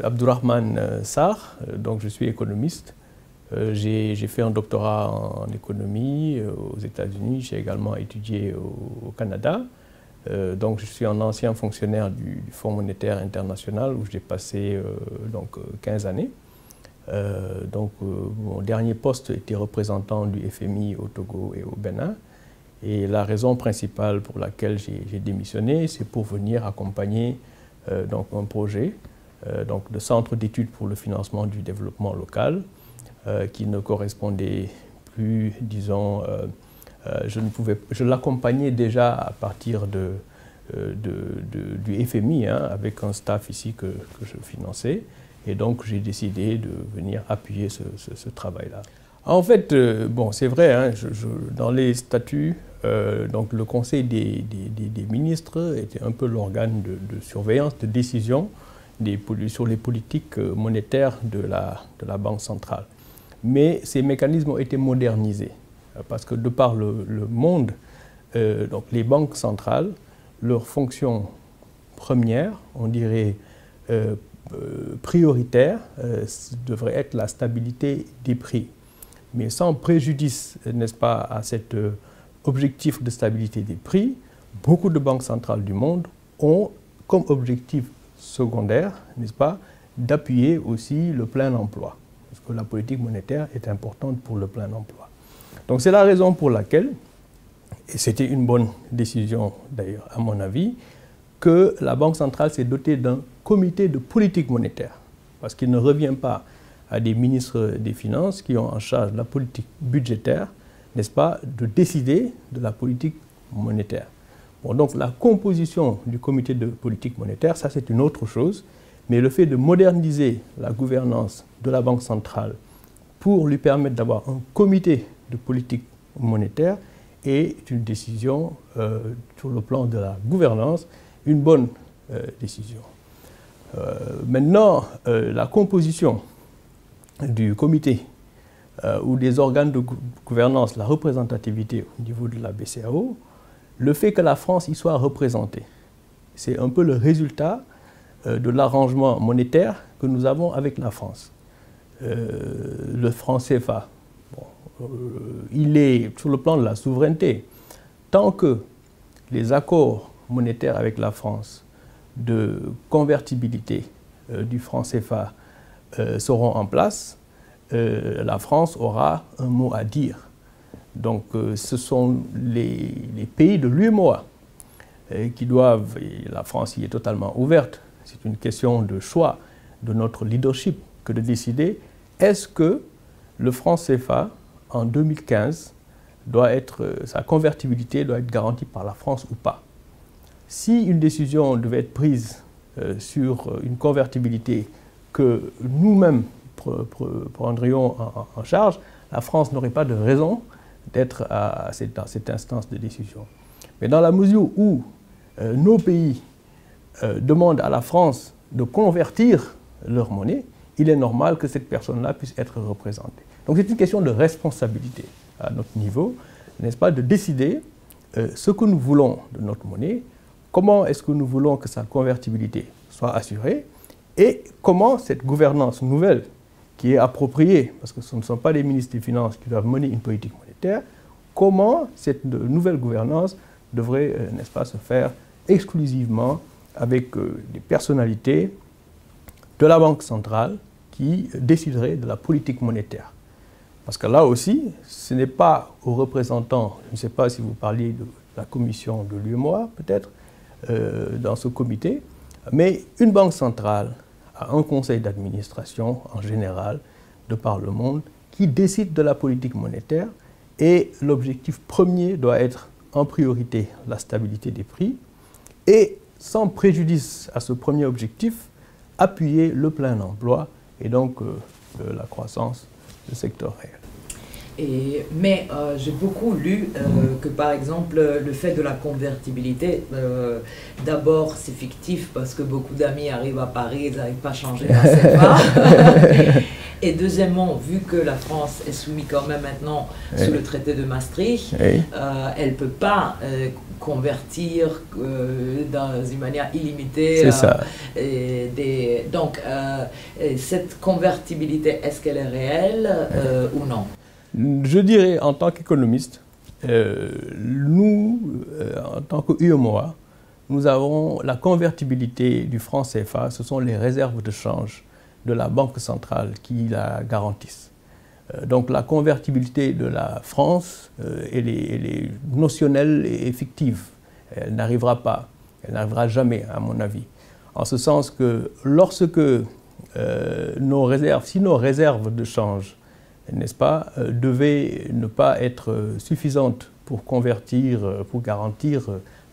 Abdourahmane Sarr, donc je suis économiste. J'ai fait un doctorat en économie aux États-Unis, j'ai également étudié au Canada. Donc je suis un ancien fonctionnaire du Fonds monétaire international où j'ai passé 15 années. Mon dernier poste était représentant du FMI au Togo et au Bénin. Et la raison principale pour laquelle j'ai démissionné, c'est pour venir accompagner un projet de centre d'études pour le financement du développement local qui ne correspondait plus, disons, je l'accompagnais déjà à partir du FMI, hein, avec un staff ici que je finançais. Et donc, j'ai décidé de venir appuyer ce travail-là. En fait, c'est vrai, hein, dans les statuts, donc le Conseil des ministres était un peu l'organe de surveillance, de décision sur les politiques monétaires de la Banque centrale. Mais ces mécanismes ont été modernisés, parce que de par le monde, donc les banques centrales, leur fonction première, on dirait prioritaire, devrait être la stabilité des prix. Mais sans préjudice, n'est-ce pas, à cet objectif de stabilité des prix, beaucoup de banques centrales du monde ont comme objectif secondaire, n'est-ce pas, d'appuyer aussi le plein emploi. Parce que la politique monétaire est importante pour le plein emploi. Donc c'est la raison pour laquelle, et c'était une bonne décision d'ailleurs à mon avis, que la Banque centrale s'est dotée d'un comité de politique monétaire. Parce qu'il ne revient pas à des ministres des Finances qui ont en charge la politique budgétaire, n'est-ce pas, de décider de la politique monétaire. Bon, donc la composition du comité de politique monétaire, ça c'est une autre chose, mais le fait de moderniser la gouvernance de la Banque centrale pour lui permettre d'avoir un comité de politique monétaire est une décision sur le plan de la gouvernance, une bonne décision. Maintenant, la composition du comité ou des organes de gouvernance, la représentativité au niveau de la BCEAO, le fait que la France y soit représentée, c'est un peu le résultat de l'arrangement monétaire que nous avons avec la France. Le franc CFA, il est sur le plan de la souveraineté. Tant que les accords monétaires avec la France de convertibilité du franc CFA seront en place, la France aura un mot à dire. Donc ce sont les pays de l'UEMOA qui doivent, et la France y est totalement ouverte, c'est une question de choix de notre leadership que de décider est-ce que le franc CFA en 2015 sa convertibilité doit être garantie par la France ou pas. Si une décision devait être prise sur une convertibilité que nous-mêmes prendrions en charge, la France n'aurait pas de raison d'être à cette instance de décision. Mais dans la mesure où nos pays demandent à la France de convertir leur monnaie, il est normal que cette personne-là puisse être représentée. Donc c'est une question de responsabilité à notre niveau, n'est-ce pas, de décider ce que nous voulons de notre monnaie, comment est-ce que nous voulons que sa convertibilité soit assurée, et comment cette gouvernance nouvelle, qui est appropriée, parce que ce ne sont pas les ministres des Finances qui doivent mener une politique monétaire, comment cette nouvelle gouvernance devrait, n'est-ce pas, se faire exclusivement avec des personnalités de la Banque centrale qui décideraient de la politique monétaire. Parce que là aussi, ce n'est pas aux représentants, je ne sais pas si vous parliez de la commission de l'UEMOA, peut-être, dans ce comité, mais une banque centrale a un conseil d'administration, en général, de par le monde, qui décide de la politique monétaire, et l'objectif premier doit être, en priorité, la stabilité des prix, et sans préjudice à ce premier objectif, appuyer le plein emploi et donc la croissance du secteur réel. Mais j'ai beaucoup lu que, par exemple, le fait de la convertibilité, d'abord, c'est fictif parce que beaucoup d'amis arrivent à Paris, ils n'arrivent pas à changer la CFA. Et deuxièmement, vu que la France est soumise quand même maintenant sous le traité de Maastricht, elle ne peut pas convertir dans une manière illimitée. C'est ça. Donc, cette convertibilité, est-ce qu'elle est réelle ou non? Je dirais, en tant qu'économiste, nous, en tant qu'UEMOA, nous avons la convertibilité du franc CFA, ce sont les réserves de change de la Banque centrale qui la garantissent. Donc la convertibilité de la France, elle est notionnelle et fictive. Elle n'arrivera pas, elle n'arrivera jamais, à mon avis. En ce sens que lorsque nos réserves de change, n'est-ce pas, devaient ne pas être suffisantes pour garantir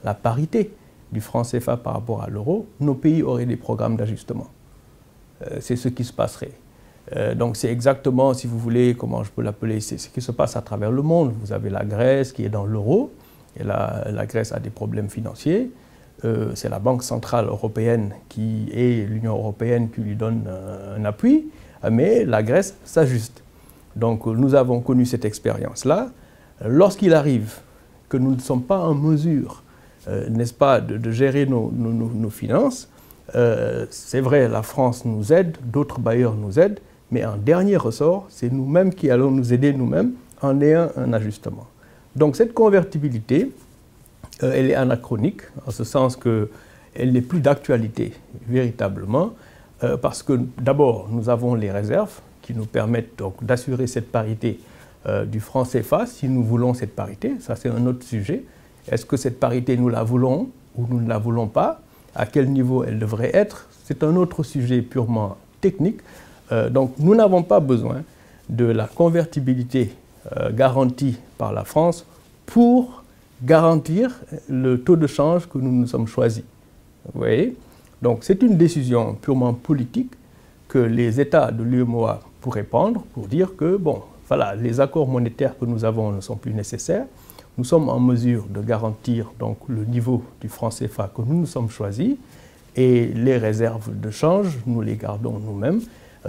la parité du franc CFA par rapport à l'euro, nos pays auraient des programmes d'ajustement. C'est ce qui se passerait. Donc c'est exactement, si vous voulez, comment je peux l'appeler, c'est ce qui se passe à travers le monde. Vous avez la Grèce qui est dans l'euro, et la Grèce a des problèmes financiers. C'est la Banque centrale européenne et l'Union européenne qui lui donne un appui, mais la Grèce s'ajuste. Donc nous avons connu cette expérience-là. Lorsqu'il arrive que nous ne sommes pas en mesure, n'est-ce pas, de gérer nos finances, c'est vrai, la France nous aide, d'autres bailleurs nous aident, mais en dernier ressort, c'est nous-mêmes qui allons nous aider nous-mêmes en ayant un ajustement. Donc cette convertibilité, elle est anachronique, en ce sens qu'elle n'est plus d'actualité véritablement, parce que d'abord, nous avons les réserves qui nous permettent donc d'assurer cette parité du franc CFA, si nous voulons cette parité, ça c'est un autre sujet. Est-ce que cette parité, nous la voulons ou nous ne la voulons pas? À quel niveau elle devrait être? C'est un autre sujet purement technique. Donc nous n'avons pas besoin de la convertibilité garantie par la France pour garantir le taux de change que nous nous sommes choisis. Vous voyez? Donc c'est une décision purement politique que les États de l'UEMOA pourraient prendre pour dire que, bon, voilà, les accords monétaires que nous avons ne sont plus nécessaires. Nous sommes en mesure de garantir donc le niveau du franc CFA que nous nous sommes choisis et les réserves de change, nous les gardons nous-mêmes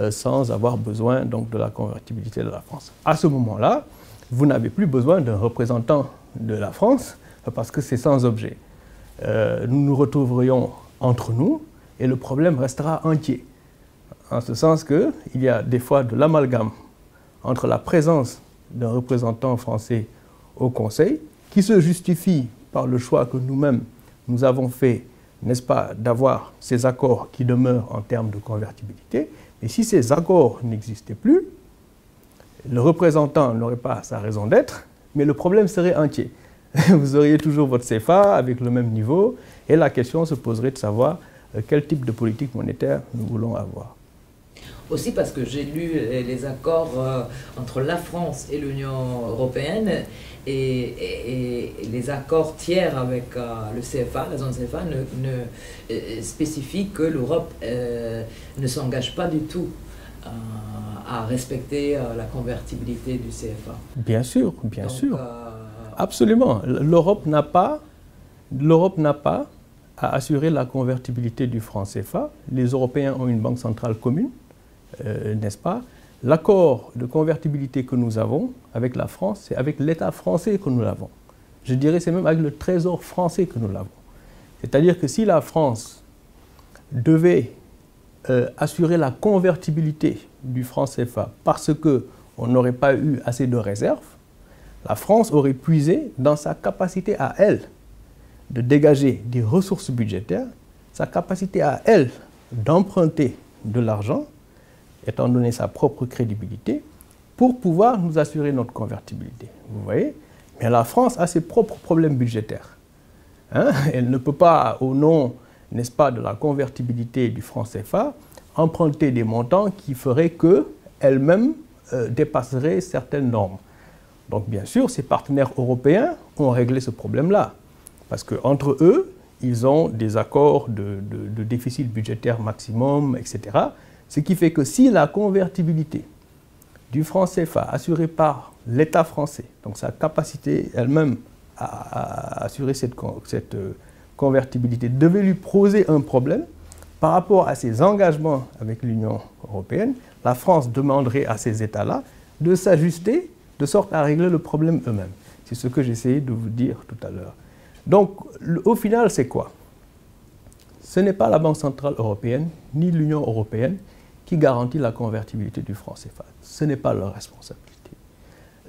sans avoir besoin donc de la convertibilité de la France. À ce moment-là, vous n'avez plus besoin d'un représentant de la France parce que c'est sans objet. Nous nous retrouverions entre nous et le problème restera entier. En ce sens qu'il y a des fois de l'amalgame entre la présence d'un représentant français au Conseil, qui se justifie par le choix que nous-mêmes, nous avons fait, n'est-ce pas, d'avoir ces accords qui demeurent en termes de convertibilité. Et si ces accords n'existaient plus, le représentant n'aurait pas sa raison d'être, mais le problème serait entier. Vous auriez toujours votre CFA avec le même niveau, et la question se poserait de savoir quel type de politique monétaire nous voulons avoir. Aussi parce que j'ai lu les accords entre la France et l'Union européenne et les accords tiers avec le CFA, la zone CFA, spécifient que l'Europe ne s'engage pas du tout à respecter la convertibilité du CFA. Bien sûr, bien sûr. Absolument. L'Europe n'a pas à assurer la convertibilité du franc CFA. Les Européens ont une banque centrale commune. N'est-ce pas? L'accord de convertibilité que nous avons avec la France, c'est avec l'État français que nous l'avons. Je dirais c'est même avec le Trésor français que nous l'avons. C'est-à-dire que si la France devait assurer la convertibilité du franc CFA parce qu'on n'aurait pas eu assez de réserves, la France aurait puisé dans sa capacité à elle de dégager des ressources budgétaires, sa capacité à elle d'emprunter de l'argent, étant donné sa propre crédibilité, pour pouvoir nous assurer notre convertibilité. Vous voyez? Mais la France a ses propres problèmes budgétaires. Hein? Elle ne peut pas, au nom, n'est-ce pas, de la convertibilité du franc CFA, emprunter des montants qui feraient qu'elle-même dépasserait certaines normes. Donc bien sûr, ses partenaires européens ont réglé ce problème-là. Parce qu'entre eux, ils ont des accords de déficit budgétaire maximum, etc. Ce qui fait que si la convertibilité du franc CFA assurée par l'État français, donc sa capacité elle-même à assurer cette convertibilité, devait lui poser un problème par rapport à ses engagements avec l'Union européenne, la France demanderait à ces États-là de s'ajuster de sorte à régler le problème eux-mêmes. C'est ce que j'essayais de vous dire tout à l'heure. Donc, au final, c'est quoi? Ce n'est pas la Banque centrale européenne, ni l'Union européenne, qui garantit la convertibilité du franc CFA. Ce n'est pas leur responsabilité.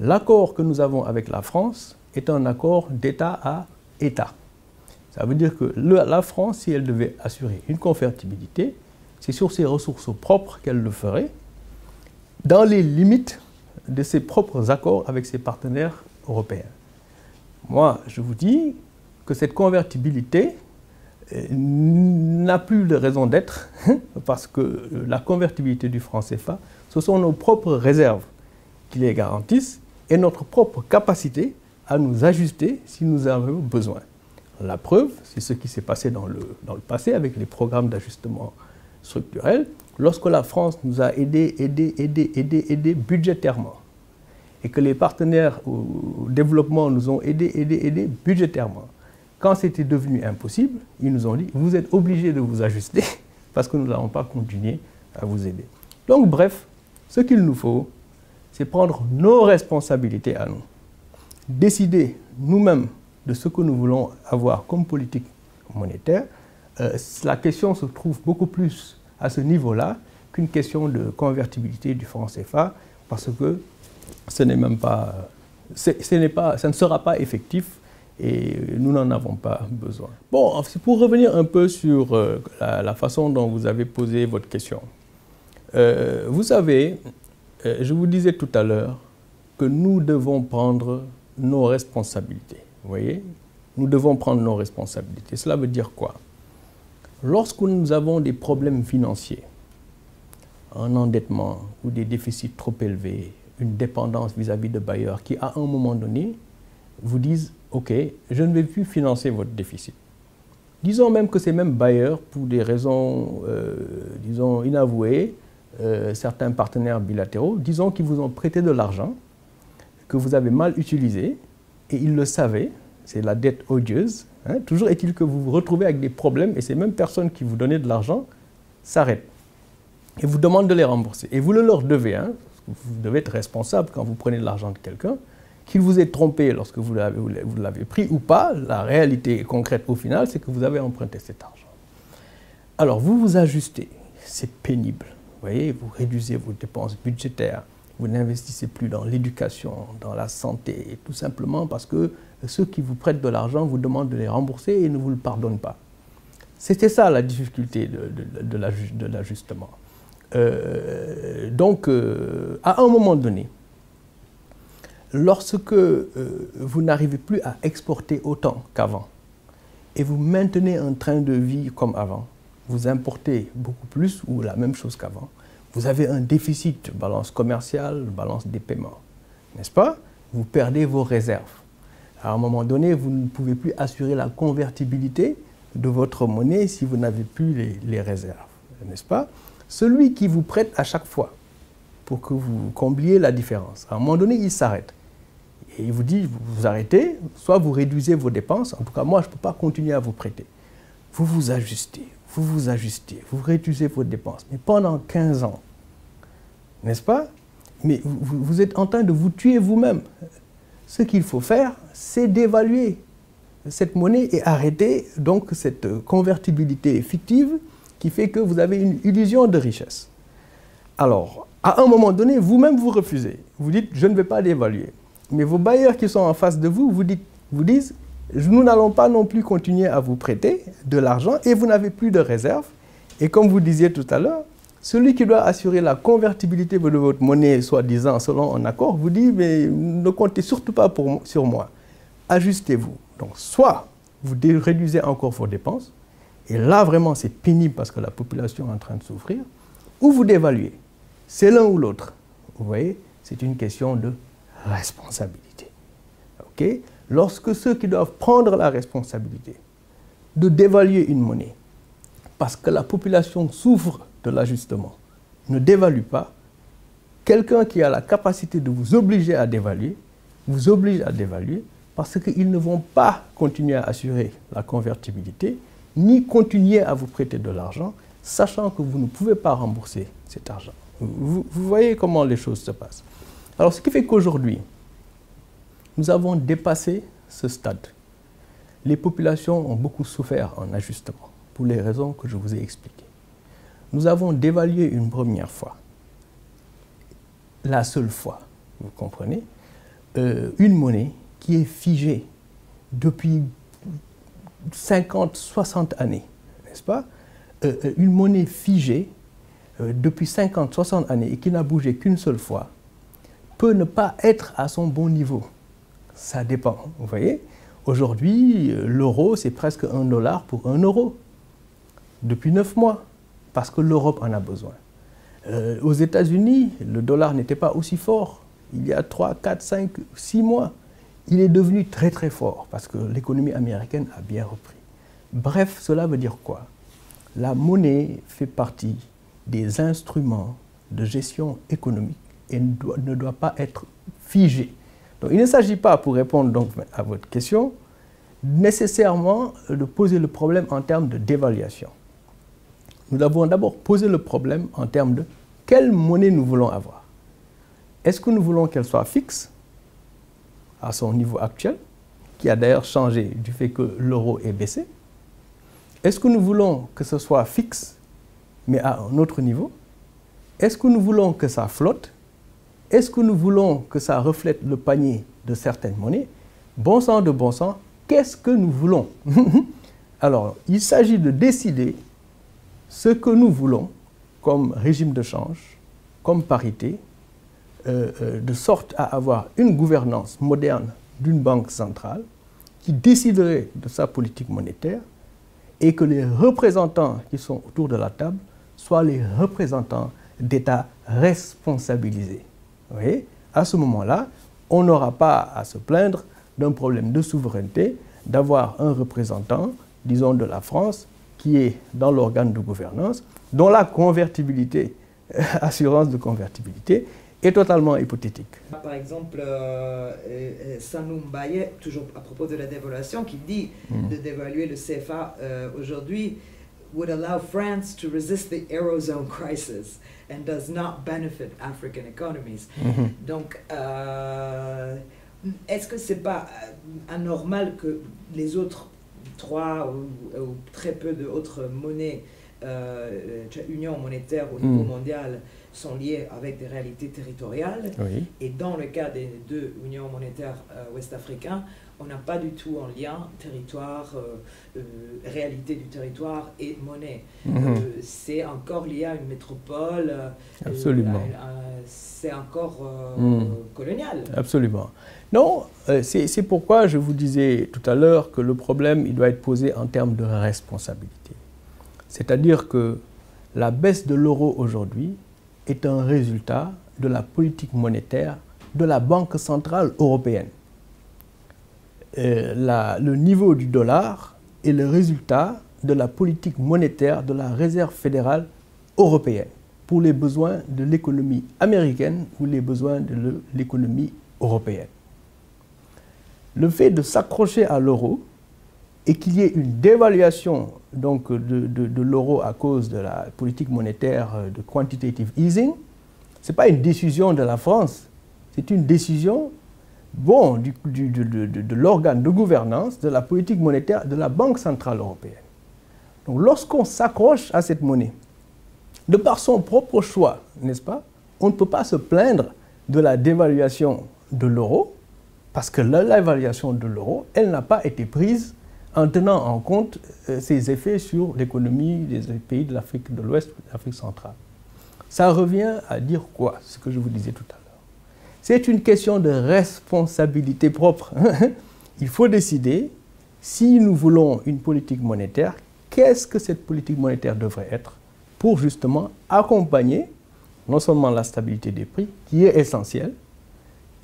L'accord que nous avons avec la France est un accord d'État à État. Ça veut dire que la France, si elle devait assurer une convertibilité, c'est sur ses ressources propres qu'elle le ferait, dans les limites de ses propres accords avec ses partenaires européens. Moi, je vous dis que cette convertibilité n'a plus de raison d'être, parce que la convertibilité du franc CFA, ce sont nos propres réserves qui les garantissent et notre propre capacité à nous ajuster si nous en avons besoin. La preuve, c'est ce qui s'est passé dans le passé avec les programmes d'ajustement structurel, lorsque la France nous a aidés budgétairement et que les partenaires au développement nous ont aidés budgétairement. Quand c'était devenu impossible, ils nous ont dit « vous êtes obligés de vous ajuster parce que nous n'allons pas continuer à vous aider ». Donc bref, ce qu'il nous faut, c'est prendre nos responsabilités à nous, décider nous-mêmes de ce que nous voulons avoir comme politique monétaire. La question se trouve beaucoup plus à ce niveau-là qu'une question de convertibilité du franc CFA, parce que ça ne sera pas effectif et nous n'en avons pas besoin. Bon, pour revenir un peu sur la façon dont vous avez posé votre question. Vous savez, je vous disais tout à l'heure que nous devons prendre nos responsabilités. Vous voyez? Nous devons prendre nos responsabilités. Cela veut dire quoi? Lorsque nous avons des problèmes financiers, un endettement ou des déficits trop élevés, une dépendance vis-à-vis de bailleurs qui, à un moment donné, vous disent « Ok, je ne vais plus financer votre déficit ». Disons même que ces mêmes bailleurs, pour des raisons, disons, inavouées, certains partenaires bilatéraux, disons qu'ils vous ont prêté de l'argent, que vous avez mal utilisé, et ils le savaient, c'est la dette odieuse. Hein. Toujours est-il que vous vous retrouvez avec des problèmes et ces mêmes personnes qui vous donnaient de l'argent s'arrêtent et vous demandent de les rembourser. Et vous le leur devez. Hein. Vous devez être responsable quand vous prenez de l'argent de quelqu'un, qu'il vous ait trompé lorsque vous l'avez pris ou pas. La réalité concrète au final, c'est que vous avez emprunté cet argent. Alors vous vous ajustez, c'est pénible. Vous voyez, vous réduisez vos dépenses budgétaires. Vous n'investissez plus dans l'éducation, dans la santé, tout simplement parce que ceux qui vous prêtent de l'argent vous demandent de les rembourser et ne vous le pardonnent pas. C'était ça la difficulté de l'ajustement. Donc, à un moment donné, lorsque vous n'arrivez plus à exporter autant qu'avant et vous maintenez un train de vie comme avant, vous importez beaucoup plus ou la même chose qu'avant, vous avez un déficit de balance commerciale, balance des paiements, n'est-ce pas? Vous perdez vos réserves. À un moment donné, vous ne pouvez plus assurer la convertibilité de votre monnaie si vous n'avez plus les réserves, n'est-ce pas? Celui qui vous prête à chaque fois pour que vous combliez la différence, à un moment donné, il s'arrête. Et il vous dit, vous arrêtez, soit vous réduisez vos dépenses, en tout cas, moi, je ne peux pas continuer à vous prêter. Vous vous ajustez, vous réduisez vos dépenses. Mais pendant 15 ans, n'est-ce pas? Mais vous êtes en train de vous tuer vous-même. Ce qu'il faut faire, c'est d'évaluer cette monnaie et arrêter donc cette convertibilité fictive qui fait que vous avez une illusion de richesse. Alors, à un moment donné, vous-même vous refusez. Vous dites, je ne vais pas dévaluer. Mais vos bailleurs qui sont en face de vous vous disent, nous n'allons pas non plus continuer à vous prêter de l'argent et vous n'avez plus de réserve. Et comme vous disiez tout à l'heure, celui qui doit assurer la convertibilité de votre monnaie, soi-disant selon un accord, vous dit, mais ne comptez surtout pas sur moi. Ajustez-vous. Donc, soit vous réduisez encore vos dépenses, et là vraiment c'est pénible parce que la population est en train de souffrir, ou vous dévaluez. C'est l'un ou l'autre. Vous voyez, c'est une question de responsabilité. Okay? Lorsque ceux qui doivent prendre la responsabilité de dévaluer une monnaie, parce que la population souffre de l'ajustement, ne dévalue pas, quelqu'un qui a la capacité de vous obliger à dévaluer, vous oblige à dévaluer parce qu'ils ne vont pas continuer à assurer la convertibilité, ni continuer à vous prêter de l'argent, sachant que vous ne pouvez pas rembourser cet argent. Vous voyez comment les choses se passent. Alors, ce qui fait qu'aujourd'hui, nous avons dépassé ce stade. Les populations ont beaucoup souffert en ajustement, pour les raisons que je vous ai expliquées. Nous avons dévalué une première fois, la seule fois, vous comprenez, une monnaie qui est figée depuis 50, 60 années, n'est-ce pas? Une monnaie figée depuis 50, 60 années et qui n'a bougé qu'une seule fois peut ne pas être à son bon niveau. Ça dépend, vous voyez. Aujourd'hui, l'euro, c'est presque $1 pour €1 depuis 9 mois, parce que l'Europe en a besoin. Aux États-Unis, le dollar n'était pas aussi fort. Il y a 3, 4, 5, 6 mois. Il est devenu très très fort parce que l'économie américaine a bien repris. Bref, cela veut dire quoi? La monnaie fait partie des instruments de gestion économique et ne doit pas être figée. Donc, il ne s'agit pas, pour répondre donc à votre question, nécessairement de poser le problème en termes de dévaluation. Nous devons d'abord poser le problème en termes de quelle monnaie nous voulons avoir. Est-ce que nous voulons qu'elle soit fixe à son niveau actuel, qui a d'ailleurs changé du fait que l'euro est baissé? Est-ce que nous voulons que ce soit fixe, mais à un autre niveau? Est-ce que nous voulons que ça flotte? Est-ce que nous voulons que ça reflète le panier de certaines monnaies? Bon sang de bon sang, qu'est-ce que nous voulons? Alors, il s'agit de décider ce que nous voulons comme régime de change, comme parité, de sorte à avoir une gouvernance moderne d'une banque centrale qui déciderait de sa politique monétaire et que les représentants qui sont autour de la table soient les représentants d'États responsabilisés. Vous voyez? À ce moment-là, on n'aura pas à se plaindre d'un problème de souveraineté, d'avoir un représentant, disons de la France, qui est dans l'organe de gouvernance, dont la convertibilité, assurance de convertibilité, est totalement hypothétique. Par exemple, Sanoum Baye, toujours à propos de la dévaluation, qui dit de dévaluer le CFA aujourd'hui would allow France to resist the Eurozone crisis and does not benefit African economies. Donc, est-ce que c'est pas anormal que les autres 3 ou très peu d'autres monnaies, unions monétaires au niveau mondial, sont liées avec des réalités territoriales? Oui. Et dans le cas des 2 unions monétaires ouest-africains, on n'a pas du tout en lien territoire, réalité du territoire et monnaie. C'est encore lié à une métropole. Absolument. C'est encore colonial. Absolument. Non, c'est pourquoi je vous disais tout à l'heure que le problème, il doit être posé en termes de responsabilité. C'est-à-dire que la baisse de l'euro aujourd'hui est un résultat de la politique monétaire de la Banque centrale européenne. Le niveau du dollar est le résultat de la politique monétaire de la Réserve fédérale européenne pour les besoins de l'économie américaine ou les besoins de l'économie européenne. Le fait de s'accrocher à l'euro et qu'il y ait une dévaluation donc, de l'euro à cause de la politique monétaire de quantitative easing, ce n'est pas une décision de la France, c'est une décision de l'organe de gouvernance de la politique monétaire de la Banque centrale européenne. Donc lorsqu'on s'accroche à cette monnaie, de par son propre choix, n'est-ce pas, on ne peut pas se plaindre de la dévaluation de l'euro, parce que l'évaluation de l'euro, elle n'a pas été prise en tenant en compte ses effets sur l'économie des pays de l'Afrique de l'Ouest, de l'Afrique centrale. Ça revient à dire quoi? Ce que je vous disais tout à l'heure. C'est une question de responsabilité propre. Il faut décider, si nous voulons une politique monétaire, qu'est-ce que cette politique monétaire devrait être pour justement accompagner non seulement la stabilité des prix, qui est essentielle,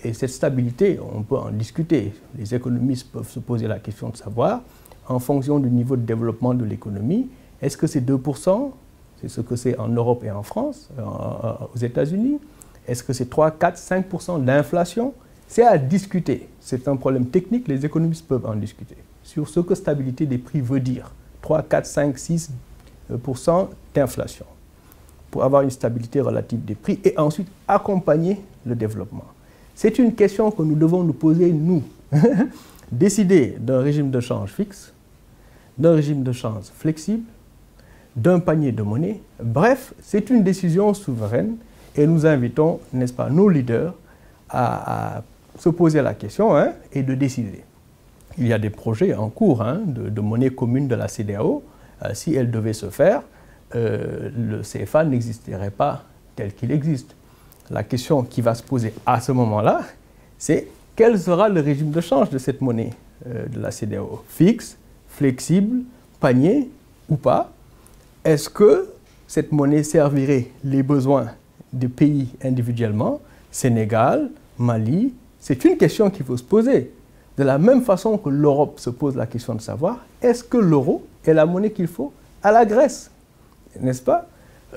et cette stabilité, on peut en discuter. Les économistes peuvent se poser la question de savoir, en fonction du niveau de développement de l'économie, est-ce que c'est 2%? C'est ce que c'est en Europe et en France, aux États-Unis. Est-ce que c'est 3, 4, 5% d'inflation? C'est à discuter. C'est un problème technique, les économistes peuvent en discuter. Sur ce que stabilité des prix veut dire. 3, 4, 5, 6% d'inflation. Pour avoir une stabilité relative des prix et ensuite accompagner le développement. C'est une question que nous devons nous poser, nous. Décider d'un régime de change fixe, d'un régime de change flexible, d'un panier de monnaie. Bref, c'est une décision souveraine et nous invitons, n'est-ce pas, nos leaders à se poser la question et de décider. Il y a des projets en cours de monnaie commune de la CEDEAO. Si elle devait se faire, le CFA n'existerait pas tel qu'il existe. La question qui va se poser à ce moment-là, c'est quel sera le régime de change de cette monnaie de la CEDEAO? Fixe, flexible, panier ou pas? Est-ce que cette monnaie servirait les besoins des pays individuellement? Sénégal, Mali, c'est une question qu'il faut se poser. De la même façon que l'Europe se pose la question de savoir, est-ce que l'euro est la monnaie qu'il faut à la Grèce? N'est-ce pas?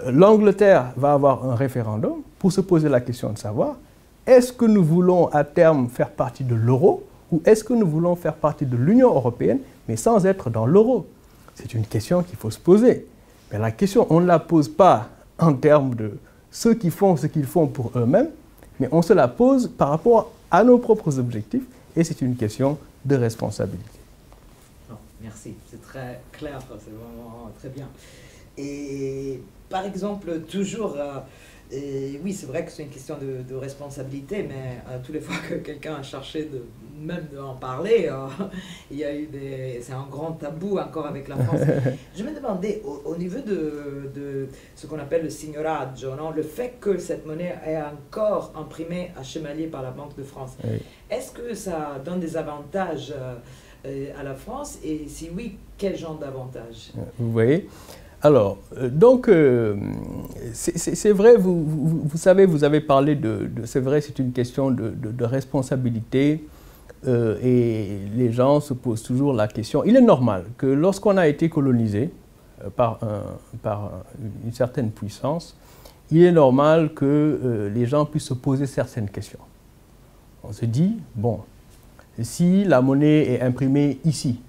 L'Angleterre va avoir un référendum pour se poser la question de savoir, est-ce que nous voulons à terme faire partie de l'euro ou est-ce que nous voulons faire partie de l'Union européenne mais sans être dans l'euro? C'est une question qu'il faut se poser. Mais la question, on ne la pose pas en termes de ceux qui font ce qu'ils font pour eux-mêmes, mais on se la pose par rapport à nos propres objectifs et c'est une question de responsabilité. Oh, merci, c'est très clair, c'est vraiment très bien. Et par exemple, toujours, oui, c'est vrai que c'est une question de responsabilité, mais toutes les fois que quelqu'un a cherché même d'en parler, il y a eu c'est un grand tabou encore avec la France. Je me demandais, au niveau de ce qu'on appelle le signoraggio, non, le fait que cette monnaie est encore imprimée à chevalier par la Banque de France, oui. Est-ce que ça donne des avantages à la France? Et si oui, quel genre d'avantages? Vous voyez? Alors, donc, c'est vrai, vous savez, vous avez parlé c'est vrai, c'est une question de responsabilité et les gens se posent toujours la question. Il est normal que lorsqu'on a été colonisé par une certaine puissance, il est normal que les gens puissent se poser certaines questions. On se dit, bon, si la monnaie est imprimée ici,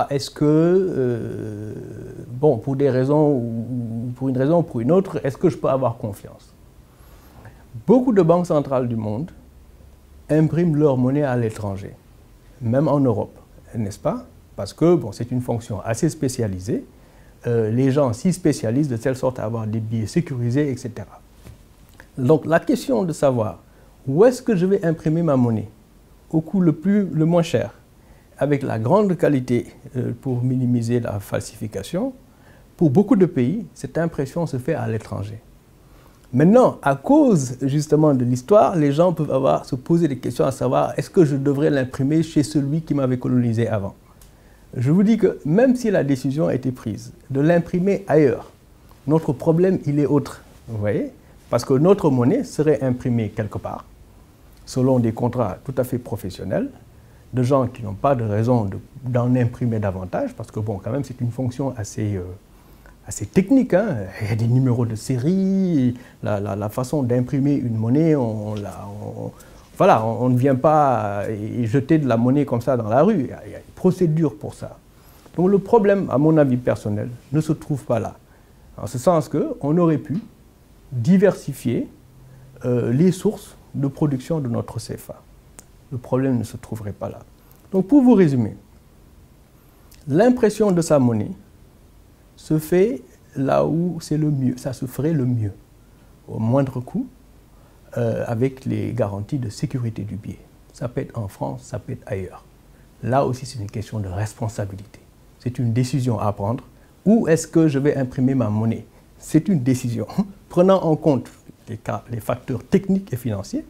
est-ce que, bon, pour des raisons, ou pour une raison ou pour une autre, est-ce que je peux avoir confiance? Beaucoup de banques centrales du monde impriment leur monnaie à l'étranger, même en Europe, n'est-ce pas? Parce que, bon, c'est une fonction assez spécialisée. Les gens s'y spécialisent de telle sorte à avoir des billets sécurisés, etc. Donc, la question de savoir où est-ce que je vais imprimer ma monnaie au coût le moins cher, avec la grande qualité pour minimiser la falsification, pour beaucoup de pays, cette impression se fait à l'étranger. Maintenant, à cause justement de l'histoire, les gens peuvent se poser des questions à savoir est-ce que je devrais l'imprimer chez celui qui m'avait colonisé avant? Je vous dis que même si la décision a été prise de l'imprimer ailleurs, notre problème, il est autre, vous voyez? Parce que notre monnaie serait imprimée quelque part, selon des contrats tout à fait professionnels, de gens qui n'ont pas de raison d'en imprimer davantage, parce que bon, quand même, c'est une fonction assez technique. Hein. Il y a des numéros de série, la façon d'imprimer une monnaie, voilà, on ne vient pas jeter de la monnaie comme ça dans la rue. Il y a une procédure pour ça. Donc le problème, à mon avis personnel, ne se trouve pas là. En ce sens qu'on aurait pu diversifier les sources de production de notre CFA. Le problème ne se trouverait pas là. Donc pour vous résumer, l'impression de sa monnaie se fait là où c'est le mieux, ça se ferait le mieux, au moindre coût, avec les garanties de sécurité du billet. Ça peut être en France, ça peut être ailleurs. Là aussi, c'est une question de responsabilité. C'est une décision à prendre. Où est-ce que je vais imprimer ma monnaie? C'est une décision. Prenant en compte les facteurs techniques et financiers,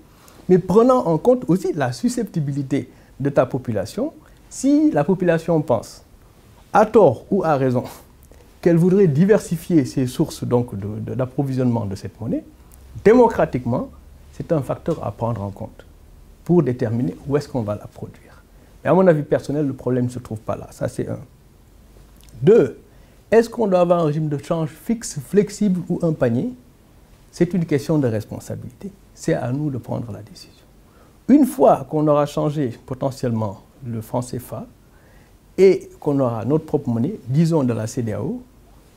mais prenant en compte aussi la susceptibilité de ta population. Si la population pense, à tort ou à raison, qu'elle voudrait diversifier ses sources d'approvisionnement de cette monnaie, démocratiquement, c'est un facteur à prendre en compte pour déterminer où est-ce qu'on va la produire. Et à mon avis personnel, le problème ne se trouve pas là. Ça, c'est un. Deux, est-ce qu'on doit avoir un régime de change fixe, flexible ou un panier? c'est une question de responsabilité. C'est à nous de prendre la décision. Une fois qu'on aura changé potentiellement le franc CFA et qu'on aura notre propre monnaie, disons de la CEDEAO,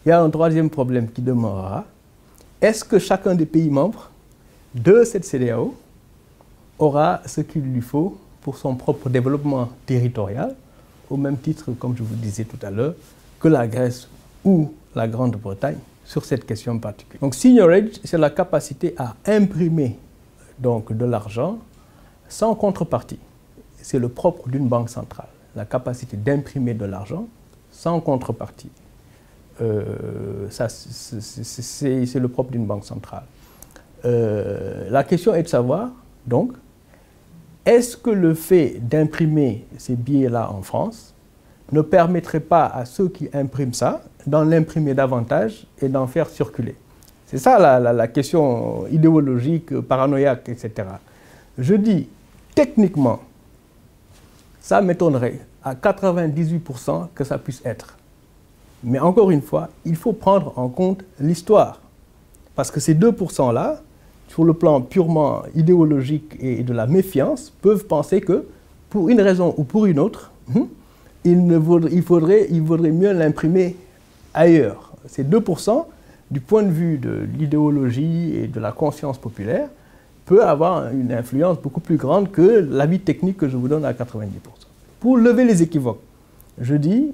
il y a un troisième problème qui demeurera. Est-ce que chacun des pays membres de cette CEDEAO aura ce qu'il lui faut pour son propre développement territorial, au même titre, comme je vous disais tout à l'heure, que la Grèce ou la Grande-Bretagne sur cette question particulière. Donc, seigniorage, c'est la capacité à imprimer donc, de l'argent sans contrepartie. C'est le propre d'une banque centrale, la capacité d'imprimer de l'argent sans contrepartie. C'est le propre d'une banque centrale. La question est de savoir, donc, est-ce que le fait d'imprimer ces billets-là en France ne permettrait pas à ceux qui impriment ça d'en imprimer davantage et d'en faire circuler? C'est ça la question idéologique, paranoïaque, etc. Je dis, techniquement, ça m'étonnerait à 98% que ça puisse être. Mais encore une fois, il faut prendre en compte l'histoire. Parce que ces 2%-là, sur le plan purement idéologique et de la méfiance, peuvent penser que, pour une raison ou pour une autre, il vaudrait mieux l'imprimer ailleurs. Ces 2%, du point de vue de l'idéologie et de la conscience populaire, peut avoir une influence beaucoup plus grande que l'avis technique que je vous donne à 90%. Pour lever les équivoques, je dis,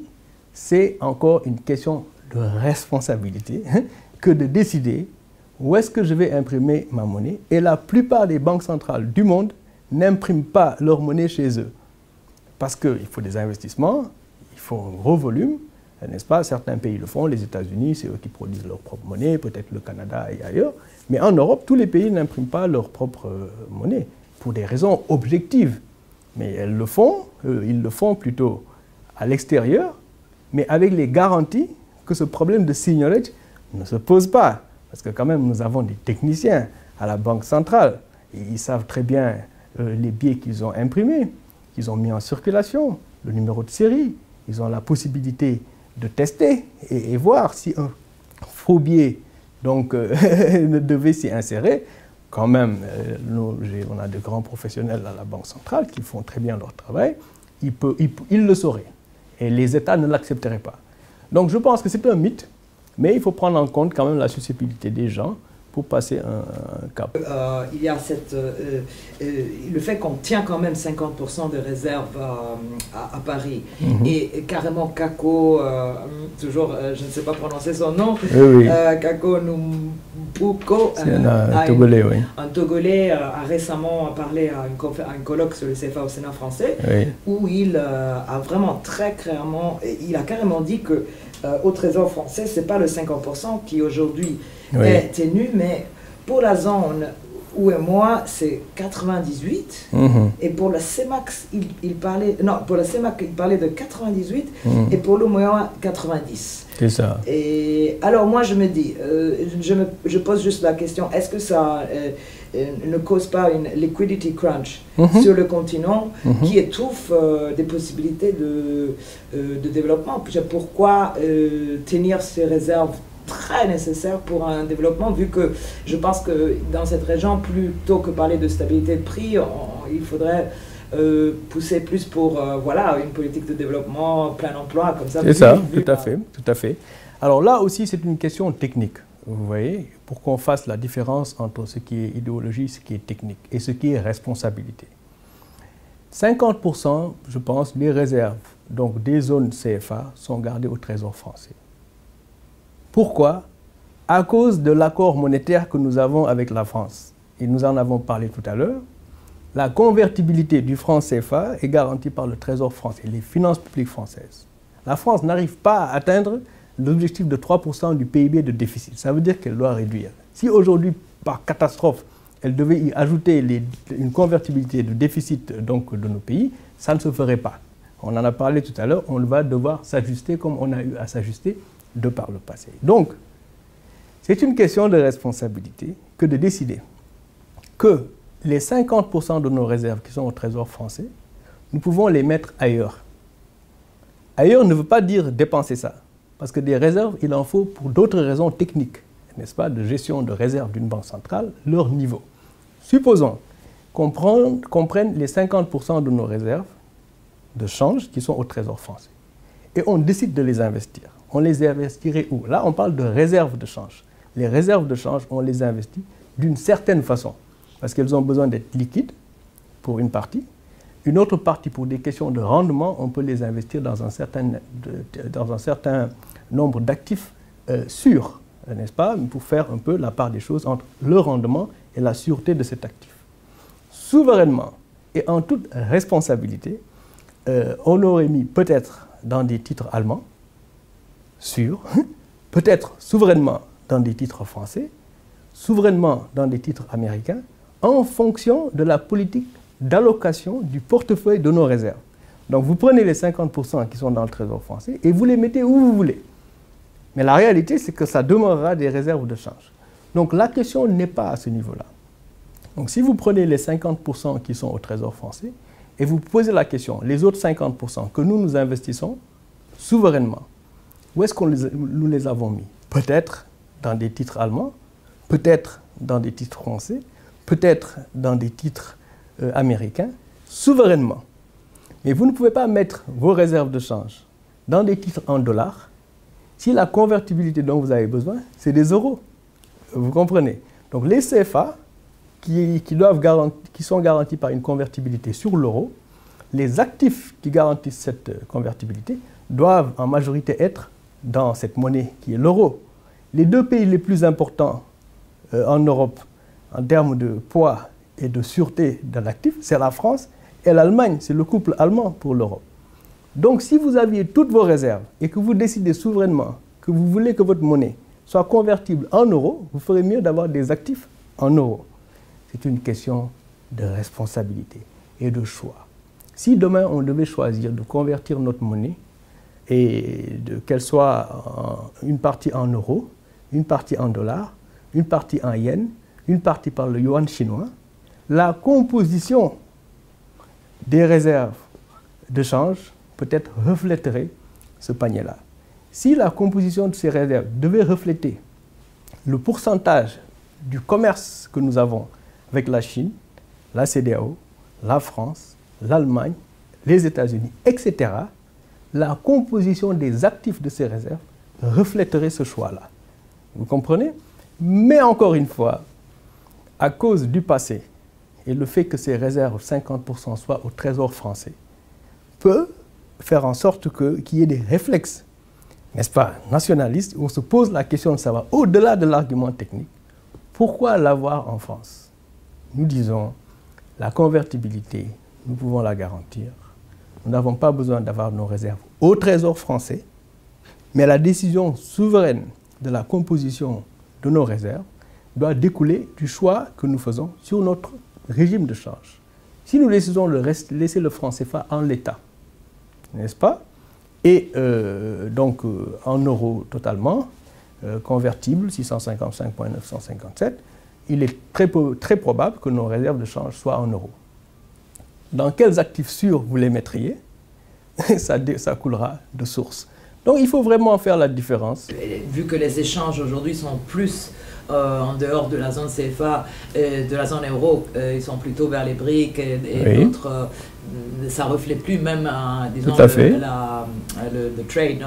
c'est encore une question de responsabilité que de décider où est-ce que je vais imprimer ma monnaie. Et la plupart des banques centrales du monde n'impriment pas leur monnaie chez eux. Parce qu'il faut des investissements, il faut un gros volume, n'est-ce pas? Certains pays le font, les États-Unis, c'est eux qui produisent leur propre monnaie, peut-être le Canada et ailleurs. Mais en Europe, tous les pays n'impriment pas leur propre monnaie, pour des raisons objectives. Mais ils le font plutôt à l'extérieur, mais avec les garanties que ce problème de seigniorage ne se pose pas. Parce que quand même, nous avons des techniciens à la Banque centrale. Et ils savent très bien les billets qu'ils ont imprimés, qu'ils ont mis en circulation, le numéro de série. Ils ont la possibilité de tester et voir si un faux billet donc, ne devait s'y insérer. Quand même, on a de grands professionnels à la Banque centrale qui font très bien leur travail. Ils le sauraient. Et les États ne l'accepteraient pas. Donc je pense que c'est un mythe. Mais il faut prendre en compte quand même la susceptibilité des gens pour passer un cap. Il y a le fait qu'on tient quand même 50% de réserves à Paris. Et carrément Kako, toujours, je ne sais pas prononcer son nom, Kako Numbuko, un Togolais, oui. Un Togolais a récemment parlé à un colloque sur le CFA au Sénat français, où il a vraiment très clairement, il a carrément dit que au Trésor français, ce n'est pas le 50% qui aujourd'hui est tenu, mais pour la zone où est moi, c'est 98. Et pour la CEMAC, il parlait de 98 et pour le moyen 90. C'est ça. Et alors moi, je me dis, je pose juste la question, est-ce que ça ne cause pas une liquidity crunch sur le continent qui étouffe des possibilités de développement? Pourquoi tenir ces réserves très nécessaires pour un développement, vu que je pense que dans cette région, plutôt que parler de stabilité de prix, il faudrait pousser plus pour une politique de développement, plein emploi, comme ça. C'est ça, tout à fait. Alors là aussi, c'est une question technique, vous voyez, pour qu'on fasse la différence entre ce qui est idéologie, ce qui est technique et ce qui est responsabilité. 50%, je pense, des réserves, donc des zones CFA, sont gardées au Trésor français. Pourquoi? À cause de l'accord monétaire que nous avons avec la France. Et nous en avons parlé tout à l'heure. La convertibilité du franc CFA est garantie par le Trésor français, les finances publiques françaises. La France n'arrive pas à atteindre l'objectif de 3% du PIB de déficit. Ça veut dire qu'elle doit réduire. Si aujourd'hui, par catastrophe, elle devait y ajouter une convertibilité de déficit donc, de nos pays, ça ne se ferait pas. On en a parlé tout à l'heure, on va devoir s'ajuster comme on a eu à s'ajuster de par le passé. Donc, c'est une question de responsabilité que de décider que les 50% de nos réserves qui sont au Trésor français, nous pouvons les mettre ailleurs. Ailleurs ne veut pas dire dépenser ça, parce que des réserves, il en faut pour d'autres raisons techniques, n'est-ce pas, de gestion de réserve d'une banque centrale, leur niveau. Supposons qu'on prenne les 50% de nos réserves de change qui sont au Trésor français. Et on décide de les investir. On les investirait où? Là, on parle de réserves de change. Les réserves de change, on les investit d'une certaine façon, parce qu'elles ont besoin d'être liquides pour une partie. Une autre partie, pour des questions de rendement, on peut les investir dans un certain nombre d'actifs sûrs, n'est-ce pas, pour faire un peu la part des choses entre le rendement et la sûreté de cet actif. Souverainement et en toute responsabilité, on aurait mis peut-être dans des titres allemands, sûrs, peut-être souverainement dans des titres français, souverainement dans des titres américains, en fonction de la politique d'allocation du portefeuille de nos réserves. Donc vous prenez les 50% qui sont dans le Trésor français et vous les mettez où vous voulez. Mais la réalité, c'est que ça demeurera des réserves de change. Donc la question n'est pas à ce niveau-là. Donc si vous prenez les 50% qui sont au Trésor français et vous posez la question, les autres 50% que nous investissons souverainement, où est-ce que nous les avons mis? Peut-être dans des titres allemands, peut-être dans des titres français, peut-être dans des titres américains, souverainement. Mais vous ne pouvez pas mettre vos réserves de change dans des titres en dollars si la convertibilité dont vous avez besoin, c'est des euros. Vous comprenez? Donc les CFA, qui sont garantis par une convertibilité sur l'euro, les actifs qui garantissent cette convertibilité doivent en majorité être dans cette monnaie qui est l'euro. Les deux pays les plus importants en Europe en termes de poids et de sûreté de l'actif, c'est la France et l'Allemagne, c'est le couple allemand pour l'Europe. Donc si vous aviez toutes vos réserves et que vous décidez souverainement que vous voulez que votre monnaie soit convertible en euros, vous ferez mieux d'avoir des actifs en euros. C'est une question de responsabilité et de choix. Si demain on devait choisir de convertir notre monnaie et qu'elle soit une partie en euros, une partie en dollars, une partie en yens, une partie par le yuan chinois, la composition des réserves de change peut-être reflèterait ce panier-là. Si la composition de ces réserves devait refléter le pourcentage du commerce que nous avons avec la Chine, la CEDEAO, la France, l'Allemagne, les États-Unis, etc., la composition des actifs de ces réserves reflèterait ce choix-là. Vous comprenez? Mais encore une fois, à cause du passé et le fait que ces réserves, 50% soient au Trésor français, peut faire en sorte qu'il y ait des réflexes, n'est-ce pas, nationalistes, où on se pose la question de savoir, au-delà de l'argument technique, pourquoi l'avoir en France? Nous disons, la convertibilité, nous pouvons la garantir. Nous n'avons pas besoin d'avoir nos réserves au Trésor français, mais la décision souveraine de la composition de nos réserves doit découler du choix que nous faisons sur notre régime de change. Si nous décidons de laisser le franc CFA en l'état, n'est-ce pas? Et donc en euros totalement, convertible, 655,957, il est très probable que nos réserves de change soient en euros. Dans quels actifs sûrs vous les mettriez? ça coulera de source. Donc il faut vraiment faire la différence. Vu que les échanges aujourd'hui sont plus en dehors de la zone CFA, de la zone euro, ils sont plutôt vers les BRIC et oui. D'autres, ça ne reflète plus même, disons, le trade.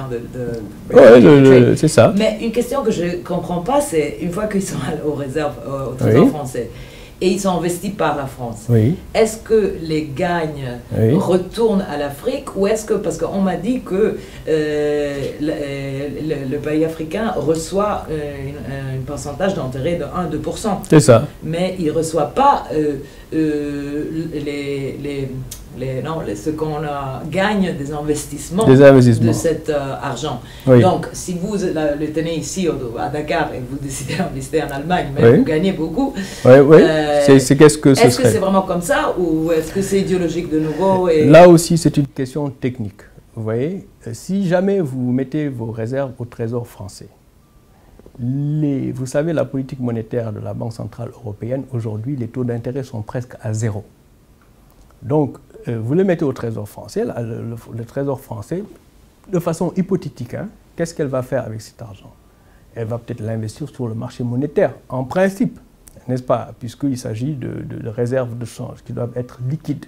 Oui, c'est ça. Mais une question que je ne comprends pas, c'est une fois qu'ils sont aux réserves, au Trésor français, et ils sont investis par la France. Oui. Est-ce que les gagnes retournent à l'Afrique ou est-ce que, parce qu'on m'a dit que le pays africain reçoit un pourcentage d'intérêt de 1-2%. C'est ça. Mais il ne reçoit pas ce qu'on gagne des investissements de cet argent. Oui. Donc, si vous le tenez ici à Dakar et vous décidez d'investir en Allemagne, mais vous gagnez beaucoup, est-ce que c'est vraiment comme ça ou est-ce que c'est idéologique de nouveau Là aussi, c'est une question technique. Vous voyez, si jamais vous mettez vos réserves au Trésor français, vous savez, la politique monétaire de la Banque centrale européenne, aujourd'hui, les taux d'intérêt sont presque à 0. Donc, vous le mettez au Trésor français, le Trésor français, de façon hypothétique, qu'est-ce qu'elle va faire avec cet argent? elle va peut-être l'investir sur le marché monétaire, en principe, n'est-ce pas, puisqu'il s'agit de réserves de change qui doivent être liquides.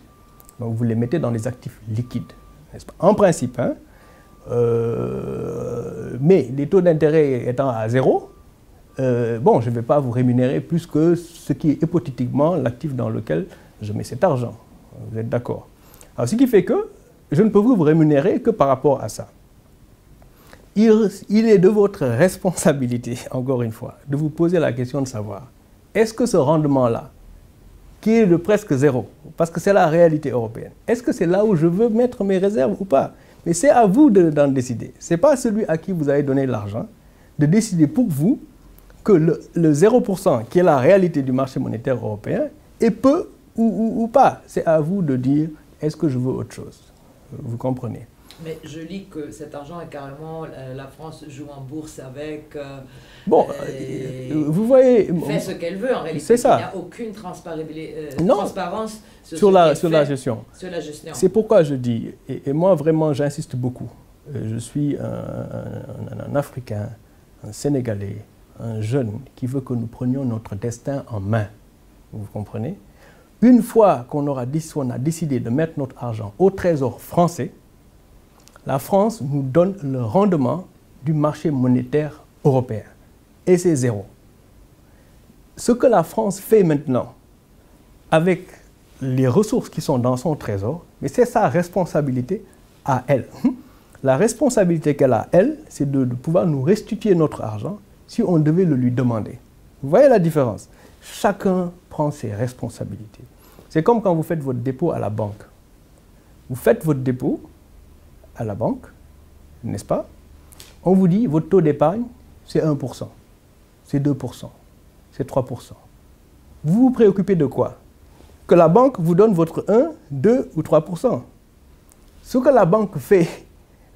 Donc vous les mettez dans les actifs liquides, n'est-ce pas, en principe, hein. Mais les taux d'intérêt étant à 0, bon, je ne vais pas vous rémunérer plus que ce qui est hypothétiquement l'actif dans lequel je mets cet argent. Vous êtes d'accord? Alors, ce qui fait que je ne peux vous rémunérer que par rapport à ça. Il est de votre responsabilité, encore une fois, de vous poser la question de savoir, est-ce que ce rendement-là, qui est de presque 0, parce que c'est la réalité européenne, est-ce que c'est là où je veux mettre mes réserves ou pas? Mais c'est à vous d'en décider. Ce n'est pas celui à qui vous avez donné l'argent de décider pour vous que le 0% qui est la réalité du marché monétaire européen est peu ou pas. C'est à vous de dire, est-ce que je veux autre chose? Vous comprenez? Mais je lis que cet argent est carrément, la France joue en bourse avec... bon, vous voyez... fait ce qu'elle veut en réalité. C'est ça. Il n'y a aucune transparence sur la gestion. Sur la gestion. C'est pourquoi je dis, et moi vraiment j'insiste beaucoup, je suis un Africain, un Sénégalais, un jeune qui veut que nous prenions notre destin en main. Vous comprenez? Une fois qu'on a décidé de mettre notre argent au trésor français, la France nous donne le rendement du marché monétaire européen. Et c'est 0. Ce que la France fait maintenant avec les ressources qui sont dans son trésor, mais c'est sa responsabilité à elle. La responsabilité qu'elle a, elle, c'est de pouvoir nous restituer notre argent si on devait le lui demander. Vous voyez la différence? Chacun prend ses responsabilités. C'est comme quand vous faites votre dépôt à la banque. Vous faites votre dépôt à la banque, n'est-ce pas? On vous dit, votre taux d'épargne, c'est 1%, c'est 2%, c'est 3%. Vous vous préoccupez de quoi? Que la banque vous donne votre 1, 2 ou 3%. Ce que la banque fait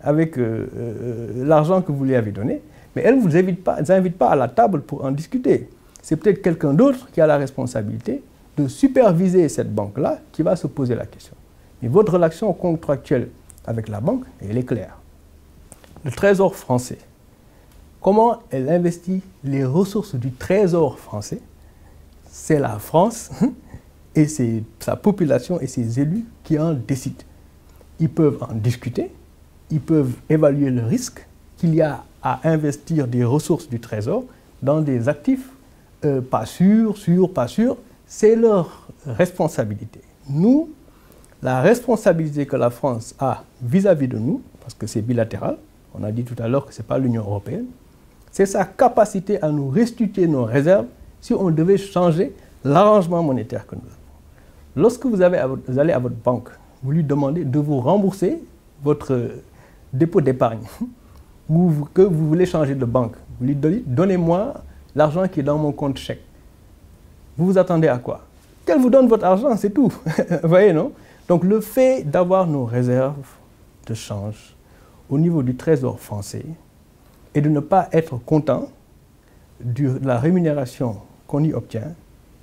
avec l'argent que vous lui avez donné, mais elle ne vous invite pas à la table pour en discuter. C'est peut-être quelqu'un d'autre qui a la responsabilité de superviser cette banque-là qui va se poser la question. Mais votre relation contractuelle avec la banque, elle est claire. Le Trésor français, comment elle investit les ressources du Trésor français? C'est la France et c'est sa population et ses élus qui en décident. Ils peuvent en discuter, ils peuvent évaluer le risque qu'il y a à investir des ressources du Trésor dans des actifs pas sûrs, pas sûrs. C'est leur responsabilité. Nous, la responsabilité que la France a vis-à-vis de nous, parce que c'est bilatéral, on a dit tout à l'heure que ce n'est pas l'Union européenne, c'est sa capacité à nous restituer nos réserves si on devait changer l'arrangement monétaire que nous avons. Lorsque vous allez à votre banque, vous lui demandez de vous rembourser votre dépôt d'épargne ou que vous voulez changer de banque. Vous lui dites, donnez-moi l'argent qui est dans mon compte chèque. Vous vous attendez à quoi? Qu'elle vous donne votre argent, c'est tout. Vous voyez, non? Donc le fait d'avoir nos réserves de change au niveau du Trésor français et de ne pas être content de la rémunération qu'on y obtient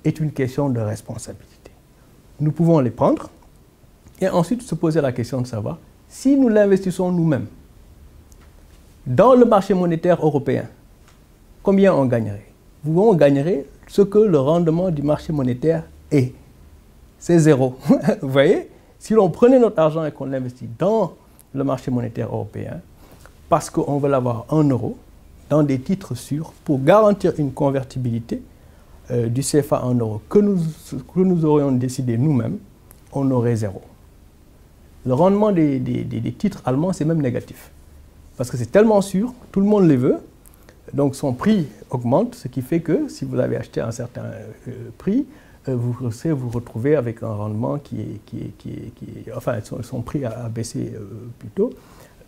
est une question de responsabilité. Nous pouvons les prendre et ensuite se poser la question de savoir si nous l'investissons nous-mêmes dans le marché monétaire européen, combien on gagnerait? On gagnerait ce que le rendement du marché monétaire est. C'est 0. Vous voyez? Si l'on prenait notre argent et qu'on l'investit dans le marché monétaire européen, parce qu'on veut l'avoir en euros, dans des titres sûrs, pour garantir une convertibilité du CFA en euros que nous aurions décidé nous-mêmes, on aurait 0. Le rendement des titres allemands, c'est même négatif. Parce que c'est tellement sûr, tout le monde les veut, donc son prix augmente, ce qui fait que si vous avez acheté à un certain prix, vous vous retrouvez avec un rendement enfin, son prix a baissé plutôt.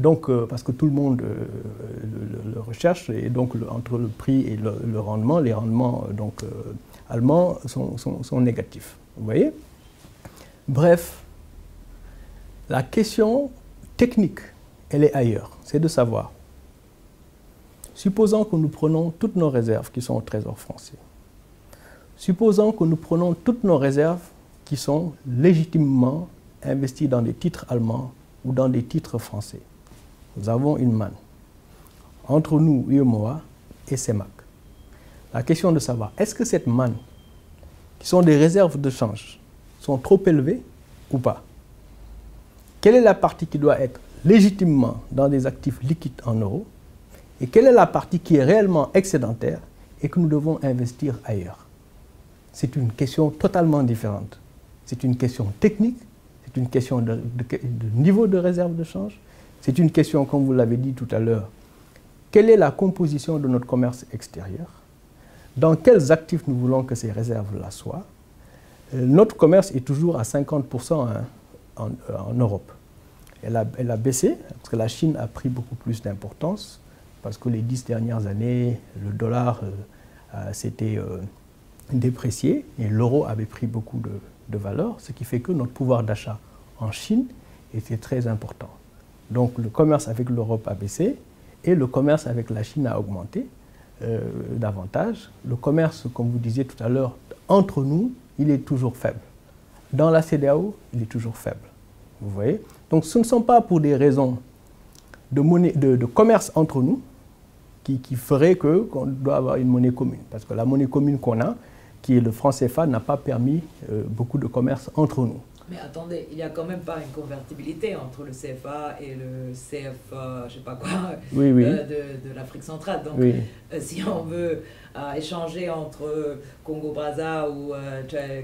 Donc, parce que tout le monde le recherche, et donc entre le prix et le rendement, les rendements allemands sont négatifs. Vous voyez? Bref, la question technique, elle est ailleurs. C'est de savoir, supposons que nous prenons toutes nos réserves qui sont au Trésor français. Supposons que nous prenons toutes nos réserves qui sont légitimement investies dans des titres allemands ou dans des titres français. Nous avons une manne. Entre nous, UEMOA, et CEMAC. La question de savoir, est-ce que cette manne, qui sont des réserves de change, sont trop élevées ou pas? Quelle est la partie qui doit être légitimement dans des actifs liquides en euros? Et quelle est la partie qui est réellement excédentaire et que nous devons investir ailleurs? C'est une question totalement différente. C'est une question technique, c'est une question de niveau de réserve de change, c'est une question, comme vous l'avez dit tout à l'heure, quelle est la composition de notre commerce extérieur? Dans quels actifs nous voulons que ces réserves-là soient? Notre commerce est toujours à 50% en Europe. Elle a baissé, parce que la Chine a pris beaucoup plus d'importance, parce que les 10 dernières années, le dollar s'était déprécié et l'euro avait pris beaucoup de valeur, ce qui fait que notre pouvoir d'achat en Chine était très important. Donc le commerce avec l'Europe a baissé et le commerce avec la Chine a augmenté davantage. Le commerce, comme vous disiez tout à l'heure, entre nous, il est toujours faible. Dans la CEDEAO, il est toujours faible. Vous voyez? Donc ce ne sont pas pour des raisons de commerce entre nous qui feraient qu'on doit avoir une monnaie commune. Parce que la monnaie commune qu'on a, qui est le franc CFA, n'a pas permis beaucoup de commerce entre nous. Mais attendez, il n'y a quand même pas une convertibilité entre le CFA et le CFA, je ne sais pas quoi, oui, oui. De l'Afrique centrale. Donc, oui. Si on veut échanger entre Congo-Braza ou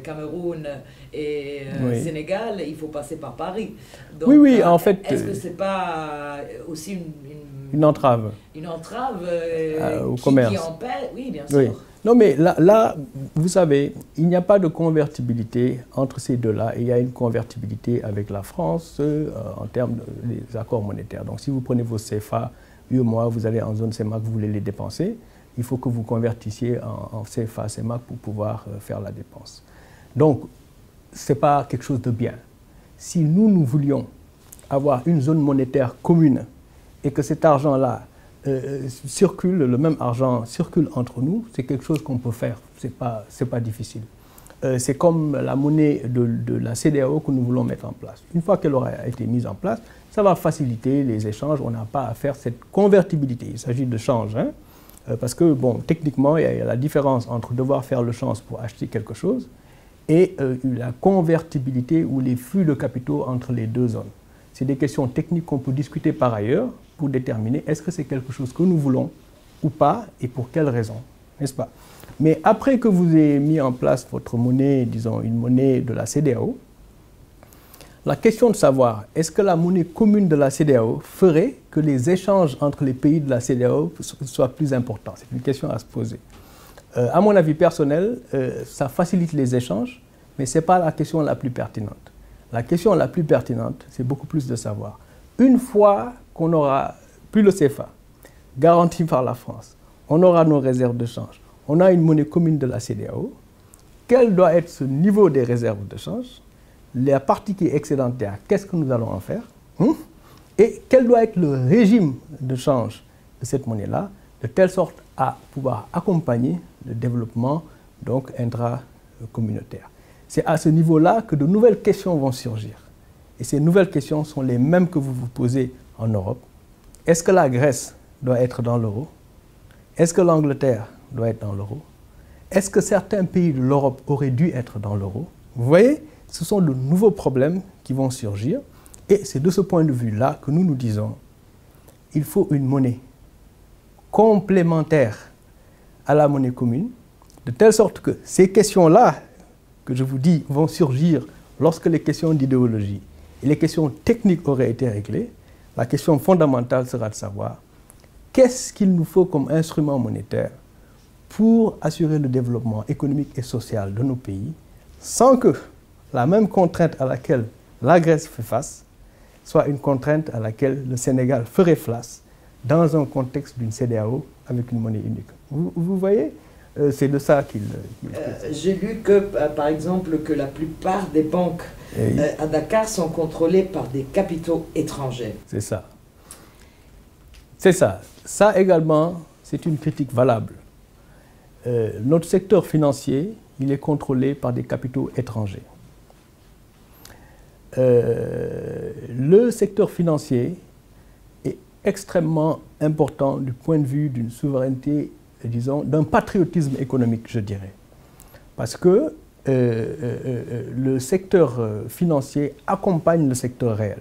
Cameroun et oui. Sénégal, il faut passer par Paris. Donc, oui, oui, en fait... Est-ce que ce n'est pas aussi une entrave? Une entrave au commerce. Qui empêche, oui, bien sûr. Oui. Non, mais là, vous savez, il n'y a pas de convertibilité entre ces deux-là. Il y a une convertibilité avec la France en termes des accords monétaires. Donc, si vous prenez vos CFA, UEMOA, vous allez en zone CEMAC, vous voulez les dépenser, il faut que vous convertissiez en CFA, CEMAC pour pouvoir faire la dépense. Donc, ce n'est pas quelque chose de bien. Si nous voulions avoir une zone monétaire commune et que cet argent-là circule, le même argent circule entre nous, c'est quelque chose qu'on peut faire, c'est pas difficile. C'est comme la monnaie de la CEDEAO que nous voulons mettre en place. Une fois qu'elle aura été mise en place, ça va faciliter les échanges, on n'a pas à faire cette convertibilité. Il s'agit de change, hein, parce que, bon, techniquement, il y a la différence entre devoir faire le change pour acheter quelque chose et la convertibilité ou les flux de capitaux entre les deux zones. C'est des questions techniques qu'on peut discuter par ailleurs, pour déterminer est-ce que c'est quelque chose que nous voulons ou pas et pour quelles raisons, n'est-ce pas? Mais après que vous ayez mis en place votre monnaie, disons une monnaie de la CEDEAO, la question de savoir est-ce que la monnaie commune de la CEDEAO ferait que les échanges entre les pays de la CEDEAO soient plus importants? C'est une question à se poser. À mon avis personnel, ça facilite les échanges, mais ce n'est pas la question la plus pertinente. La question la plus pertinente, c'est beaucoup plus de savoir. Une fois qu'on aura plus le CFA, garanti par la France, on aura nos réserves de change, on a une monnaie commune de la CEDEAO, quel doit être ce niveau des réserves de change? La partie qui est excédentaire, qu'est-ce que nous allons en faire? Et quel doit être le régime de change de cette monnaie-là, de telle sorte à pouvoir accompagner le développement donc intra-communautaire. C'est à ce niveau-là que de nouvelles questions vont surgir. Et ces nouvelles questions sont les mêmes que vous vous posez en Europe. Est-ce que la Grèce doit être dans l'euro? Est-ce que l'Angleterre doit être dans l'euro? Est-ce que certains pays de l'Europe auraient dû être dans l'euro? Vous voyez, ce sont de nouveaux problèmes qui vont surgir. Et c'est de ce point de vue-là que nous nous disons, il faut une monnaie complémentaire à la monnaie commune, de telle sorte que ces questions-là, que je vous dis, vont surgir lorsque les questions d'idéologie et les questions techniques auraient été réglées. La question fondamentale sera de savoir qu'est-ce qu'il nous faut comme instrument monétaire pour assurer le développement économique et social de nos pays sans que la même contrainte à laquelle la Grèce fait face soit une contrainte à laquelle le Sénégal ferait face dans un contexte d'une CEDEAO avec une monnaie unique. Vous voyez, c'est de ça qu'il... J'ai lu que, par exemple, que la plupart des banques à Dakar sont contrôlées par des capitaux étrangers. C'est ça. C'est ça. Ça également, c'est une critique valable. Notre secteur financier, il est contrôlé par des capitaux étrangers. Le secteur financier est extrêmement important du point de vue d'une souveraineté disons, d'un patriotisme économique, je dirais. Parce que le secteur financier accompagne le secteur réel.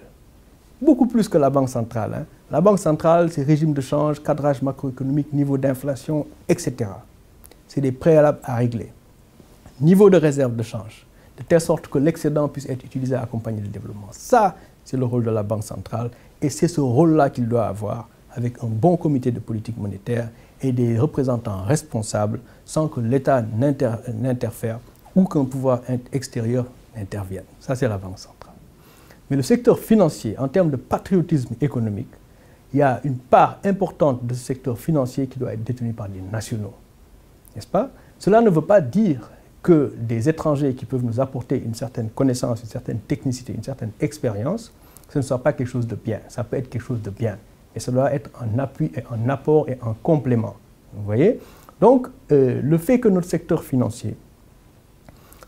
Beaucoup plus que la Banque centrale. Hein. La Banque centrale, c'est régime de change, cadrage macroéconomique, niveau d'inflation, etc. C'est des préalables à régler. Niveau de réserve de change, de telle sorte que l'excédent puisse être utilisé à accompagner le développement. Ça, c'est le rôle de la Banque centrale et c'est ce rôle-là qu'il doit avoir avec un bon comité de politique monétaire et des représentants responsables sans que l'État n'interfère ou qu'un pouvoir extérieur n'intervienne. Ça, c'est la Banque centrale. Mais le secteur financier, en termes de patriotisme économique, il y a une part importante de ce secteur financier qui doit être détenue par des nationaux. N'est-ce pas? Cela ne veut pas dire que des étrangers qui peuvent nous apporter une certaine connaissance, une certaine technicité, une certaine expérience, ce ne soit pas quelque chose de bien. Ça peut être quelque chose de bien. Mais ça doit être un appui, et un apport et un complément. Vous voyez? Donc, le fait que notre secteur financier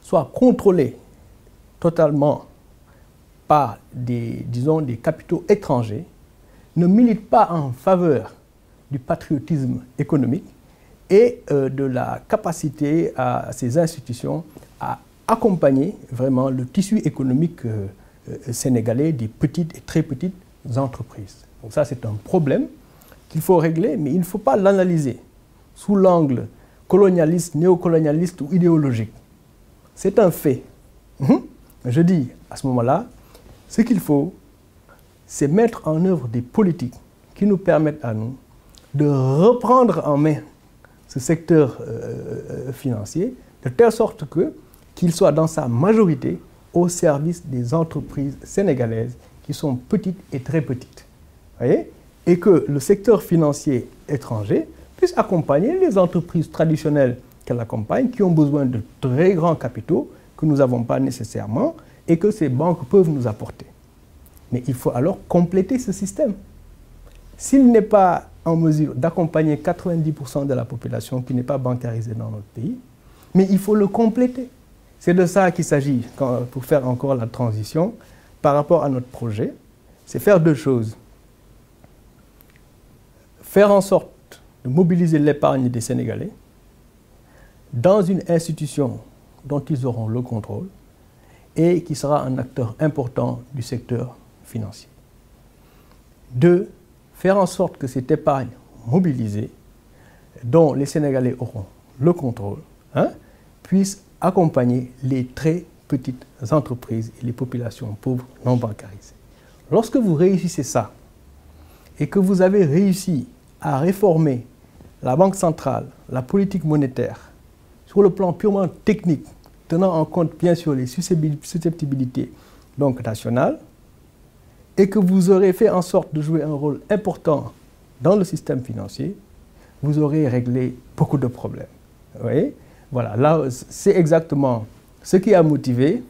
soit contrôlé totalement par disons, des capitaux étrangers ne milite pas en faveur du patriotisme économique et de la capacité à ces institutions à accompagner vraiment le tissu économique sénégalais des petites et très petites entreprises. Donc ça, c'est un problème qu'il faut régler, mais il ne faut pas l'analyser sous l'angle colonialiste, néocolonialiste ou idéologique. C'est un fait. Je dis à ce moment-là, ce qu'il faut, c'est mettre en œuvre des politiques qui nous permettent à nous de reprendre en main ce secteur financier, de telle sorte qu'il soit dans sa majorité au service des entreprises sénégalaises qui sont petites et très petites. Voyez? Et que le secteur financier étranger puisse accompagner les entreprises traditionnelles qu'elle accompagne, qui ont besoin de très grands capitaux que nous n'avons pas nécessairement et que ces banques peuvent nous apporter. Mais il faut alors compléter ce système. S'il n'est pas en mesure d'accompagner 90% de la population qui n'est pas bancarisée dans notre pays, mais il faut le compléter. C'est de ça qu'il s'agit pour faire encore la transition par rapport à notre projet. C'est faire deux choses. Faire en sorte de mobiliser l'épargne des Sénégalais dans une institution dont ils auront le contrôle et qui sera un acteur important du secteur financier. Deux, faire en sorte que cette épargne mobilisée, dont les Sénégalais auront le contrôle, puisse accompagner les très petites entreprises et les populations pauvres non bancarisées. Lorsque vous réussissez ça, et que vous avez réussi à réformer la Banque centrale, la politique monétaire, sur le plan purement technique, tenant en compte bien sûr les susceptibilités donc nationales, et que vous aurez fait en sorte de jouer un rôle important dans le système financier, vous aurez réglé beaucoup de problèmes. Vous voyez? Voilà, là, c'est exactement ce qui a motivé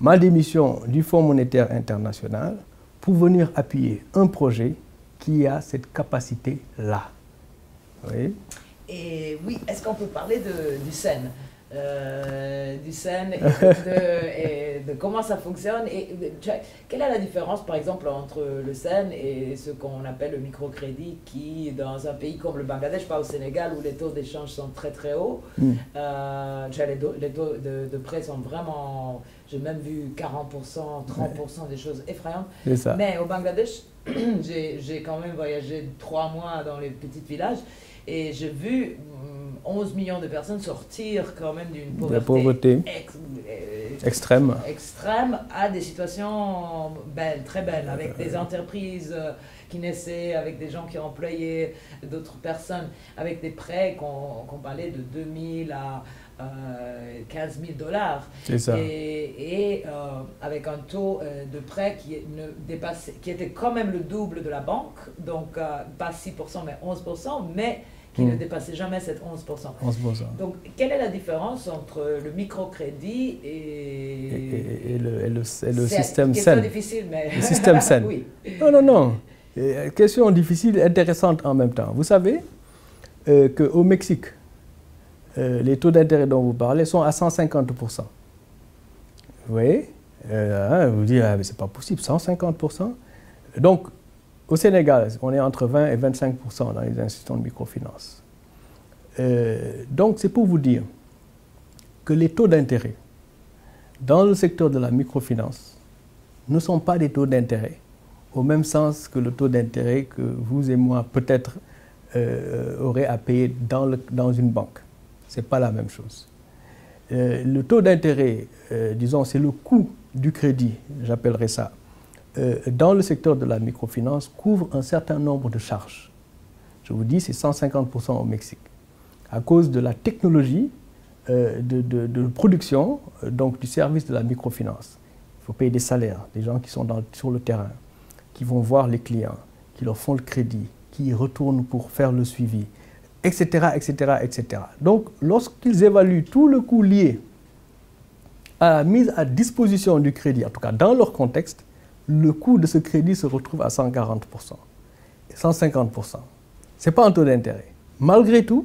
ma démission du Fonds monétaire international pour venir appuyer un projet qui a cette capacité-là. Vous voyez? Et oui, est-ce qu'on peut parler du SEN du SEN et de comment ça fonctionne quelle est la différence par exemple entre le SEN et ce qu'on appelle le microcrédit qui dans un pays comme le Bangladesh, pas au Sénégal où les taux d'échange sont très très hauts, les taux de prêt sont vraiment, j'ai même vu 40%, 30%, des choses effrayantes, mais au Bangladesh j'ai quand même voyagé 3 mois dans les petits villages et j'ai vu 11 millions de personnes sortir quand même d'une pauvreté extrême à des situations belles, très belles, avec des entreprises qui naissaient, avec des gens qui employaient d'autres personnes, avec des prêts qu'on parlait de 2 000 à 15 000 dollars. C'est ça. Et avec un taux de prêt qui était quand même le double de la banque, donc pas 6% mais 11%, mais qui ne dépassait jamais cette 11%. 11%. Donc, quelle est la différence entre le microcrédit et le système SEN? Question difficile, mais... Le système SEN. Oui. Non. Question difficile et intéressante en même temps. Vous savez qu'au Mexique, les taux d'intérêt dont vous parlez sont à 150%. Vous voyez? Vous dites, mais c'est pas possible, 150%. Donc, au Sénégal, on est entre 20 et 25% dans les institutions de microfinance. Donc c'est pour vous dire que les taux d'intérêt dans le secteur de la microfinance ne sont pas des taux d'intérêt au même sens que le taux d'intérêt que vous et moi peut-être aurez à payer dans une banque. Ce n'est pas la même chose. Le taux d'intérêt, disons, c'est le coût du crédit, j'appellerais ça, dans le secteur de la microfinance, couvre un certain nombre de charges. Je vous dis, c'est 150% au Mexique. À cause de la technologie de production donc du service de la microfinance. Il faut payer des salaires, des gens qui sont sur le terrain, qui vont voir les clients, qui leur font le crédit, qui retournent pour faire le suivi, etc., etc., etc. Donc, lorsqu'ils évaluent tout le coût lié à la mise à disposition du crédit, en tout cas dans leur contexte, le coût de ce crédit se retrouve à 140%, 150%. Ce n'est pas un taux d'intérêt. Malgré tout,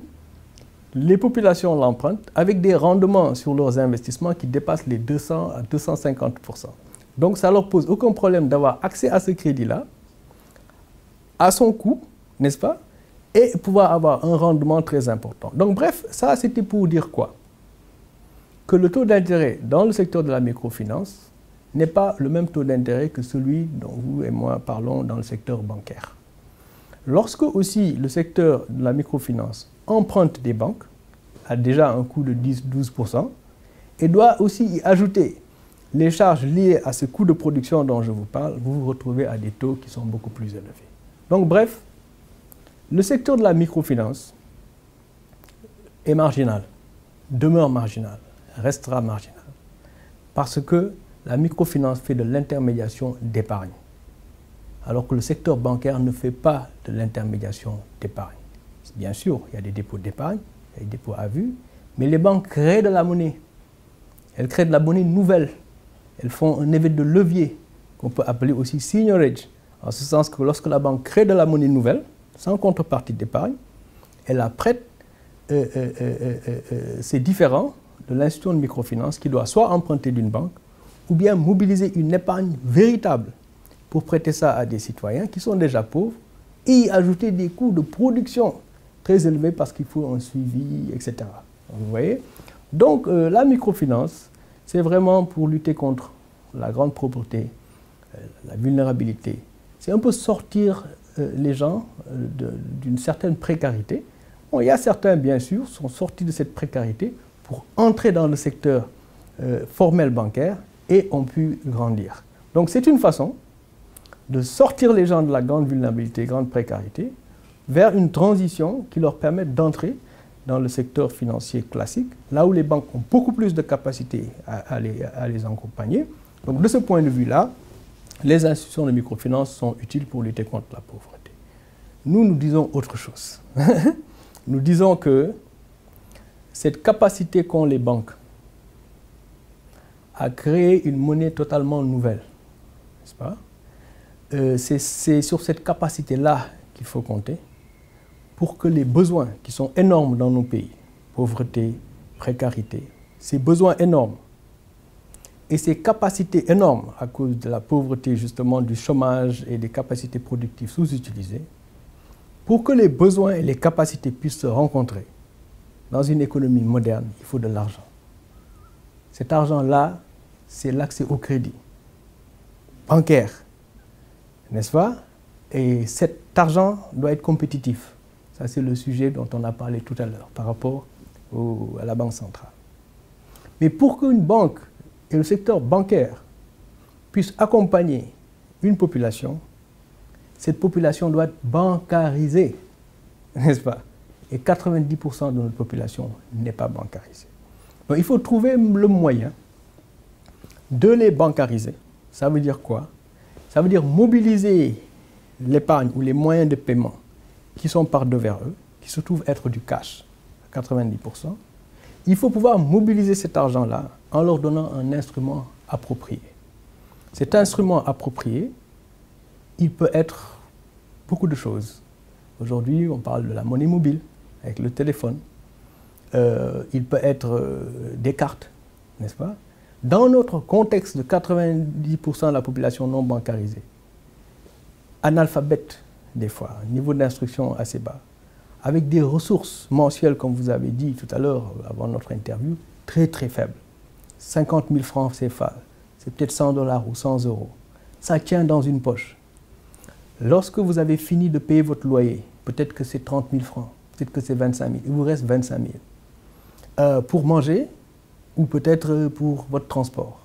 les populations l'empruntent avec des rendements sur leurs investissements qui dépassent les 200 à 250%. Donc ça ne leur pose aucun problème d'avoir accès à ce crédit-là, à son coût, n'est-ce pas, et pouvoir avoir un rendement très important. Donc bref, ça c'était pour dire quoi? Que le taux d'intérêt dans le secteur de la microfinance n'est pas le même taux d'intérêt que celui dont vous et moi parlons dans le secteur bancaire. Lorsque aussi le secteur de la microfinance emprunte des banques, a déjà un coût de 10-12%, et doit aussi y ajouter les charges liées à ce coût de production dont je vous parle, vous vous retrouvez à des taux qui sont beaucoup plus élevés. Donc bref, le secteur de la microfinance est marginal, demeure marginal, restera marginal, parce que la microfinance fait de l'intermédiation d'épargne, alors que le secteur bancaire ne fait pas de l'intermédiation d'épargne. Bien sûr, il y a des dépôts d'épargne, il y a des dépôts à vue, mais les banques créent de la monnaie. Elles créent de la monnaie nouvelle. Elles font un effet de levier, qu'on peut appeler aussi seigniorage, en ce sens que lorsque la banque crée de la monnaie nouvelle, sans contrepartie d'épargne, elle la prête, c'est différent de l'institution de microfinance qui doit soit emprunter d'une banque, ou bien mobiliser une épargne véritable pour prêter ça à des citoyens qui sont déjà pauvres, et y ajouter des coûts de production très élevés parce qu'il faut un suivi, etc. Vous voyez? Donc la microfinance, c'est vraiment pour lutter contre la grande pauvreté, la vulnérabilité. C'est un peu sortir les gens d'une certaine précarité. Bon, il y a certains, bien sûr, sont sortis de cette précarité pour entrer dans le secteur formel bancaire et ont pu grandir. Donc c'est une façon de sortir les gens de la grande vulnérabilité, grande précarité, vers une transition qui leur permette d'entrer dans le secteur financier classique, là où les banques ont beaucoup plus de capacité à les accompagner. Donc de ce point de vue-là, les institutions de microfinance sont utiles pour lutter contre la pauvreté. Nous disons autre chose. Nous disons que cette capacité qu'ont les banques à créer une monnaie totalement nouvelle, n'est-ce pas? C'est sur cette capacité-là qu'il faut compter pour que les besoins qui sont énormes dans nos pays, pauvreté, précarité, ces besoins énormes et ces capacités énormes à cause de la pauvreté, justement du chômage et des capacités productives sous-utilisées, pour que les besoins et les capacités puissent se rencontrer dans une économie moderne, il faut de l'argent. Cet argent-là, c'est l'accès au crédit bancaire, n'est-ce pas? Et cet argent doit être compétitif. Ça, c'est le sujet dont on a parlé tout à l'heure par rapport à la Banque centrale. Mais pour qu'une banque et le secteur bancaire puissent accompagner une population, cette population doit être bancarisée, n'est-ce pas? Et 90% de notre population n'est pas bancarisée. Donc il faut trouver le moyen de les bancariser. Ça veut dire quoi? Ça veut dire mobiliser l'épargne ou les moyens de paiement qui sont par devers eux, qui se trouvent être du cash, à 90%. Il faut pouvoir mobiliser cet argent-là en leur donnant un instrument approprié. Cet instrument approprié, il peut être beaucoup de choses. Aujourd'hui, on parle de la monnaie mobile, avec le téléphone. Il peut être des cartes, n'est-ce pas? Dans notre contexte de 90% de la population non bancarisée, analphabète des fois, niveau d'instruction assez bas, avec des ressources mensuelles, comme vous avez dit tout à l'heure, avant notre interview, très très faibles. 50 000 francs CFA, c'est peut-être 100 $ ou 100 €. Ça tient dans une poche. Lorsque vous avez fini de payer votre loyer, peut-être que c'est 30 000 francs, peut-être que c'est 25 000, il vous reste 25 000. Pour manger, ou peut-être pour votre transport,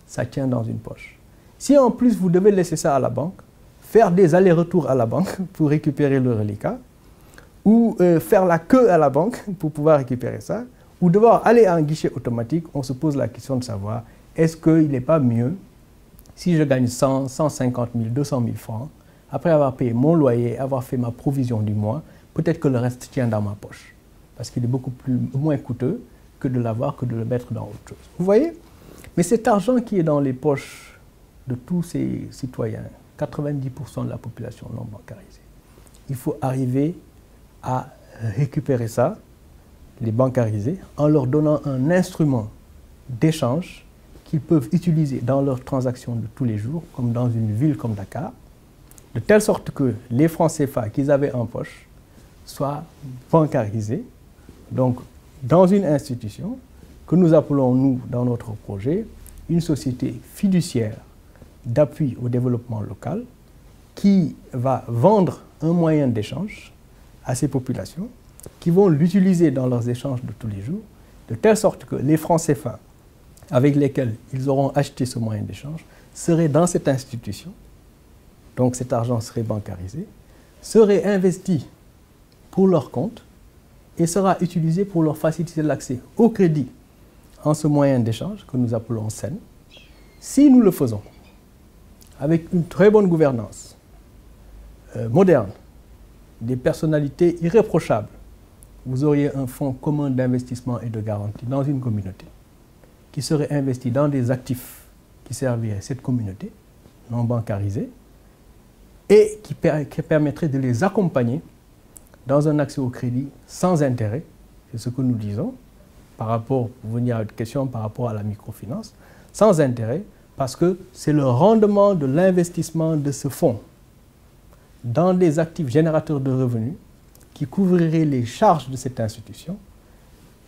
ça tient dans une poche. Si en plus vous devez laisser ça à la banque, faire des allers-retours à la banque pour récupérer le reliquat, ou faire la queue à la banque pour pouvoir récupérer ça, ou devoir aller à un guichet automatique, on se pose la question de savoir, est-ce qu'il n'est pas mieux, si je gagne 100, 150 000, 200 000 francs, après avoir payé mon loyer, avoir fait ma provision du mois, peut-être que le reste tient dans ma poche. Parce qu'il est beaucoup moins coûteux que de l'avoir, que de le mettre dans autre chose. Vous voyez? Mais cet argent qui est dans les poches de tous ces citoyens, 90% de la population non bancarisée, il faut arriver à récupérer ça, les bancariser, en leur donnant un instrument d'échange qu'ils peuvent utiliser dans leurs transactions de tous les jours, comme dans une ville comme Dakar, de telle sorte que les francs CFA qu'ils avaient en poche soient bancarisés, donc dans une institution que nous appelons, nous, dans notre projet, une société fiduciaire d'appui au développement local qui va vendre un moyen d'échange à ces populations qui vont l'utiliser dans leurs échanges de tous les jours, de telle sorte que les francs CFA avec lesquels ils auront acheté ce moyen d'échange seraient dans cette institution, donc cet argent serait bancarisé, serait investi pour leur compte et sera utilisé pour leur faciliter l'accès au crédit en ce moyen d'échange que nous appelons SEN. Si nous le faisons avec une très bonne gouvernance moderne, des personnalités irréprochables, vous auriez un fonds commun d'investissement et de garantie dans une communauté qui serait investi dans des actifs qui serviraient cette communauté non bancarisée et qui permettrait de les accompagner dans un accès au crédit sans intérêt, c'est ce que nous disons, par rapport, pour venir à votre question, par rapport à la microfinance, sans intérêt, parce que c'est le rendement de l'investissement de ce fonds dans des actifs générateurs de revenus qui couvriraient les charges de cette institution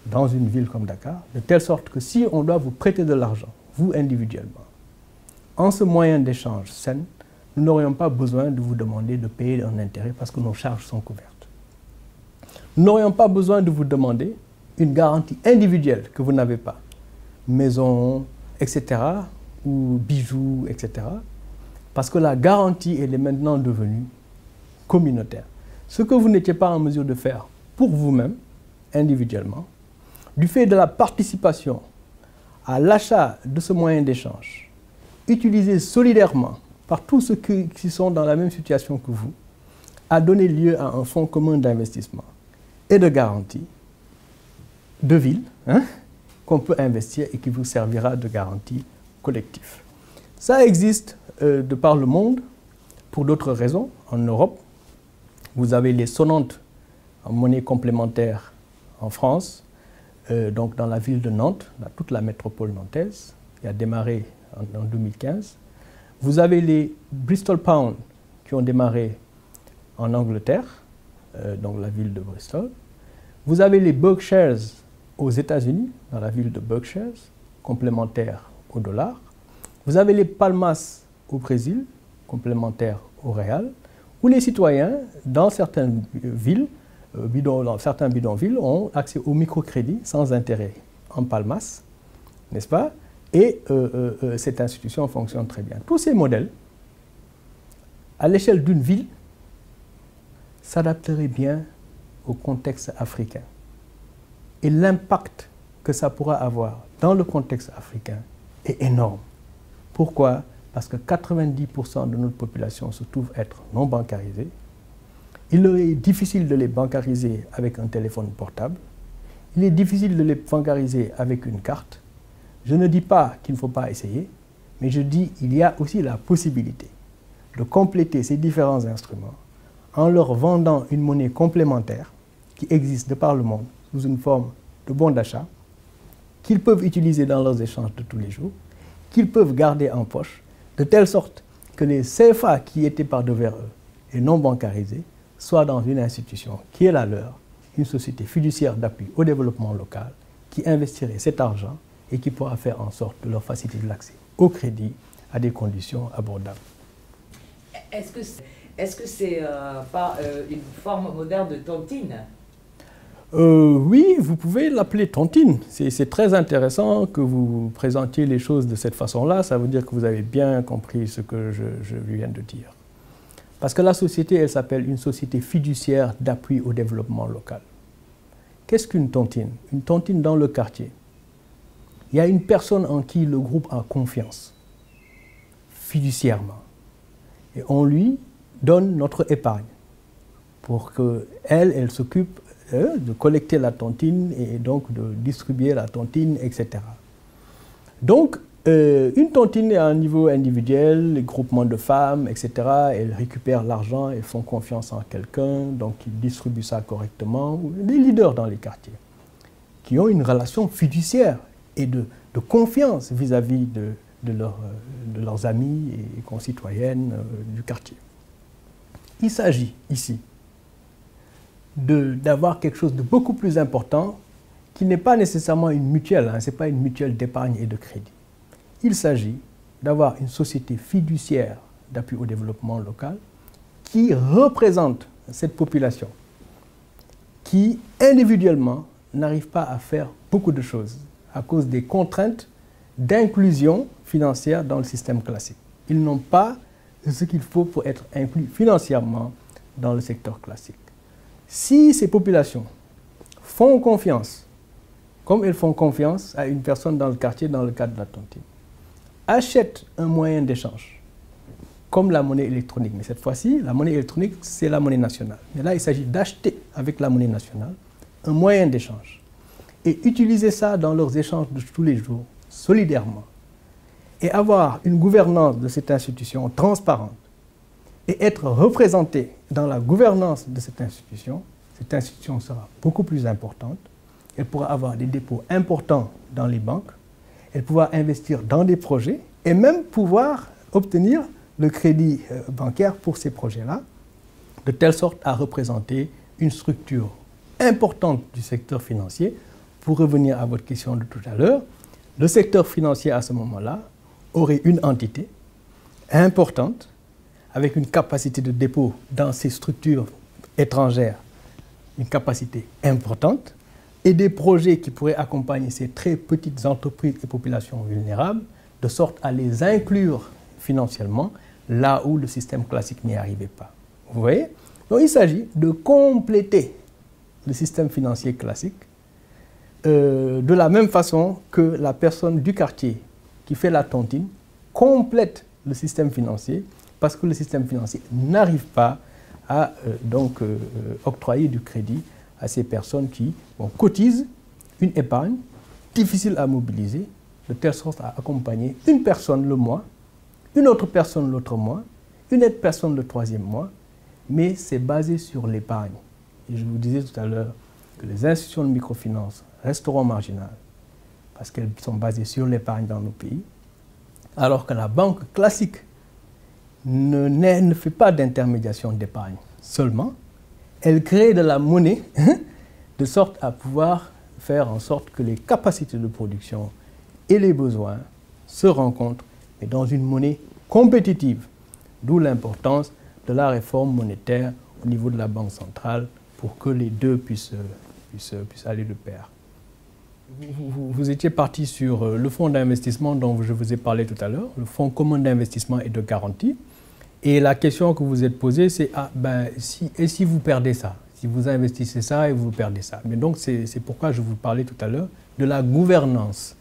dans une ville comme Dakar, de telle sorte que si on doit vous prêter de l'argent, vous individuellement, en ce moyen d'échange sain, nous n'aurions pas besoin de vous demander de payer un intérêt parce que nos charges sont couvertes. Nous n'aurions pas besoin de vous demander une garantie individuelle que vous n'avez pas, maison, etc., ou bijoux, etc., parce que la garantie, elle est maintenant devenue communautaire. Ce que vous n'étiez pas en mesure de faire pour vous-même, individuellement, du fait de la participation à l'achat de ce moyen d'échange, utilisé solidairement par tous ceux qui sont dans la même situation que vous, a donné lieu à un fonds commun d'investissement et de garantie de ville, qu'on peut investir et qui vous servira de garantie collective. Ça existe de par le monde pour d'autres raisons. En Europe, vous avez les sonnantes en monnaie complémentaire en France, donc dans la ville de Nantes, dans toute la métropole nantaise, qui a démarré en 2015. Vous avez les Bristol Pound qui ont démarré en Angleterre, donc la ville de Bristol. Vous avez les Berkshires aux États-Unis, dans la ville de Berkshires, complémentaires au dollar. Vous avez les Palmas au Brésil, complémentaires au réal, où les citoyens, dans certaines villes, dans certains bidonvilles, ont accès au microcrédit sans intérêt en Palmas, n'est-ce pas? Et cette institution fonctionne très bien. Tous ces modèles, à l'échelle d'une ville, s'adapteraient bien au contexte africain. Et l'impact que ça pourra avoir dans le contexte africain est énorme. Pourquoi? Parce que 90% de notre population se trouve être non bancarisée. Il est difficile de les bancariser avec un téléphone portable. Il est difficile de les bancariser avec une carte. Je ne dis pas qu'il ne faut pas essayer, mais je dis qu'il y a aussi la possibilité de compléter ces différents instruments en leur vendant une monnaie complémentaire qui existe de par le monde sous une forme de bon d'achat, qu'ils peuvent utiliser dans leurs échanges de tous les jours, qu'ils peuvent garder en poche, de telle sorte que les CFA qui étaient par devers eux et non bancarisés soient dans une institution qui est la leur une société fiduciaire d'appui au développement local qui investirait cet argent et qui pourra faire en sorte de leur faciliter l'accès au crédit à des conditions abordables. Est-ce que c'est pas une forme moderne de tontine? Oui, vous pouvez l'appeler tontine. C'est très intéressant que vous présentiez les choses de cette façon-là. Ça veut dire que vous avez bien compris ce que je viens de dire. Parce que la société, elle s'appelle une société fiduciaire d'appui au développement local. Qu'est-ce qu'une tontine? Une tontine dans le quartier. Il y a une personne en qui le groupe a confiance, fiduciairement. Et on lui donne notre épargne pour qu'elle s'occupe de collecter la tontine et donc de distribuer la tontine, etc. Donc, une tontine est à un niveau individuel, les groupements de femmes, etc. Elles récupèrent l'argent, elles font confiance en quelqu'un, donc ils distribuent ça correctement. Les leaders dans les quartiers qui ont une relation fiduciaire et de confiance vis-à-vis de leurs amis et concitoyennes du quartier. Il s'agit ici d'avoir quelque chose de beaucoup plus important qui n'est pas nécessairement une mutuelle, ce n'est pas une mutuelle d'épargne et de crédit. Il s'agit d'avoir une société fiduciaire d'appui au développement local qui représente cette population, qui individuellement n'arrive pas à faire beaucoup de choses à cause des contraintes d'inclusion financière dans le système classique. Ils n'ont pas ce qu'il faut pour être inclus financièrement dans le secteur classique. Si ces populations font confiance, comme elles font confiance à une personne dans le quartier dans le cadre de la tontine, achètent un moyen d'échange, comme la monnaie électronique. Mais cette fois-ci, la monnaie électronique, c'est la monnaie nationale. Mais là, il s'agit d'acheter avec la monnaie nationale un moyen d'échange et utiliser ça dans leurs échanges de tous les jours, solidairement, et avoir une gouvernance de cette institution transparente et être représenté dans la gouvernance de cette institution sera beaucoup plus importante. Elle pourra avoir des dépôts importants dans les banques, elle pourra investir dans des projets et même pouvoir obtenir le crédit bancaire pour ces projets-là, de telle sorte à représenter une structure importante du secteur financier. Pour revenir à votre question de tout à l'heure, le secteur financier à ce moment-là aurait une entité importante avec une capacité de dépôt dans ces structures étrangères, une capacité importante, et des projets qui pourraient accompagner ces très petites entreprises et populations vulnérables, de sorte à les inclure financièrement là où le système classique n'y arrivait pas. Vous voyez? Donc il s'agit de compléter le système financier classique de la même façon que la personne du quartier qui fait la tontine complète le système financier, parce que le système financier n'arrive pas à octroyer du crédit à ces personnes qui cotisent une épargne difficile à mobiliser, de telle sorte à accompagner une personne le mois, une autre personne l'autre mois, une autre personne le troisième mois, mais c'est basé sur l'épargne. Et je vous disais tout à l'heure que les institutions de microfinance resteront marginales parce qu'elles sont basées sur l'épargne dans nos pays, alors que la banque classique ne fait pas d'intermédiation d'épargne seulement, elle crée de la monnaie de sorte à pouvoir faire en sorte que les capacités de production et les besoins se rencontrent, mais dans une monnaie compétitive, d'où l'importance de la réforme monétaire au niveau de la Banque centrale pour que les deux puissent aller de pair. Vous étiez parti sur le fonds d'investissement dont je vous ai parlé tout à l'heure, le fonds commun d'investissement et de garantie. Et la question que vous êtes posée, c'est si vous perdez ça, si vous investissez ça et vous perdez ça. Mais donc c'est pourquoi je vous parlais tout à l'heure de la gouvernance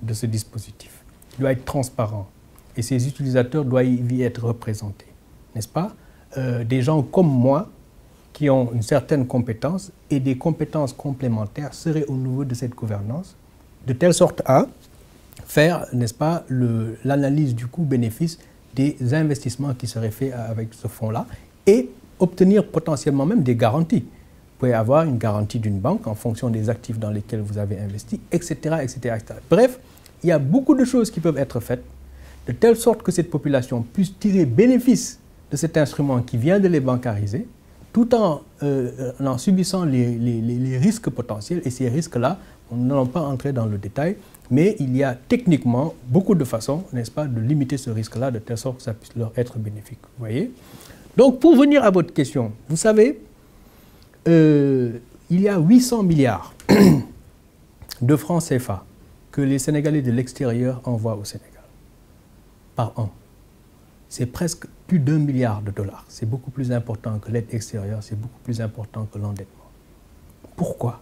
de ce dispositif. Il doit être transparent et ses utilisateurs doivent y être représentés, n'est-ce pas? Des gens comme moi qui ont une certaine compétence et des compétences complémentaires seraient au niveau de cette gouvernance, de telle sorte à faire, n'est-ce pas, l'analyse du coût-bénéfice des investissements qui seraient faits avec ce fonds-là et obtenir potentiellement même des garanties. Vous pouvez avoir une garantie d'une banque en fonction des actifs dans lesquels vous avez investi, etc., etc., etc. Bref, il y a beaucoup de choses qui peuvent être faites de telle sorte que cette population puisse tirer bénéfice de cet instrument qui vient de les bancariser tout en subissant les risques potentiels. Et ces risques-là, on n'allons pas entrer dans le détail, mais il y a techniquement beaucoup de façons, n'est-ce pas, de limiter ce risque-là de telle sorte que ça puisse leur être bénéfique. Vous voyez? Donc, pour venir à votre question, vous savez, il y a 800 milliards de francs CFA que les Sénégalais de l'extérieur envoient au Sénégal par an. C'est presque plus d'1 milliard de dollars. C'est beaucoup plus important que l'aide extérieure, c'est beaucoup plus important que l'endettement. Pourquoi?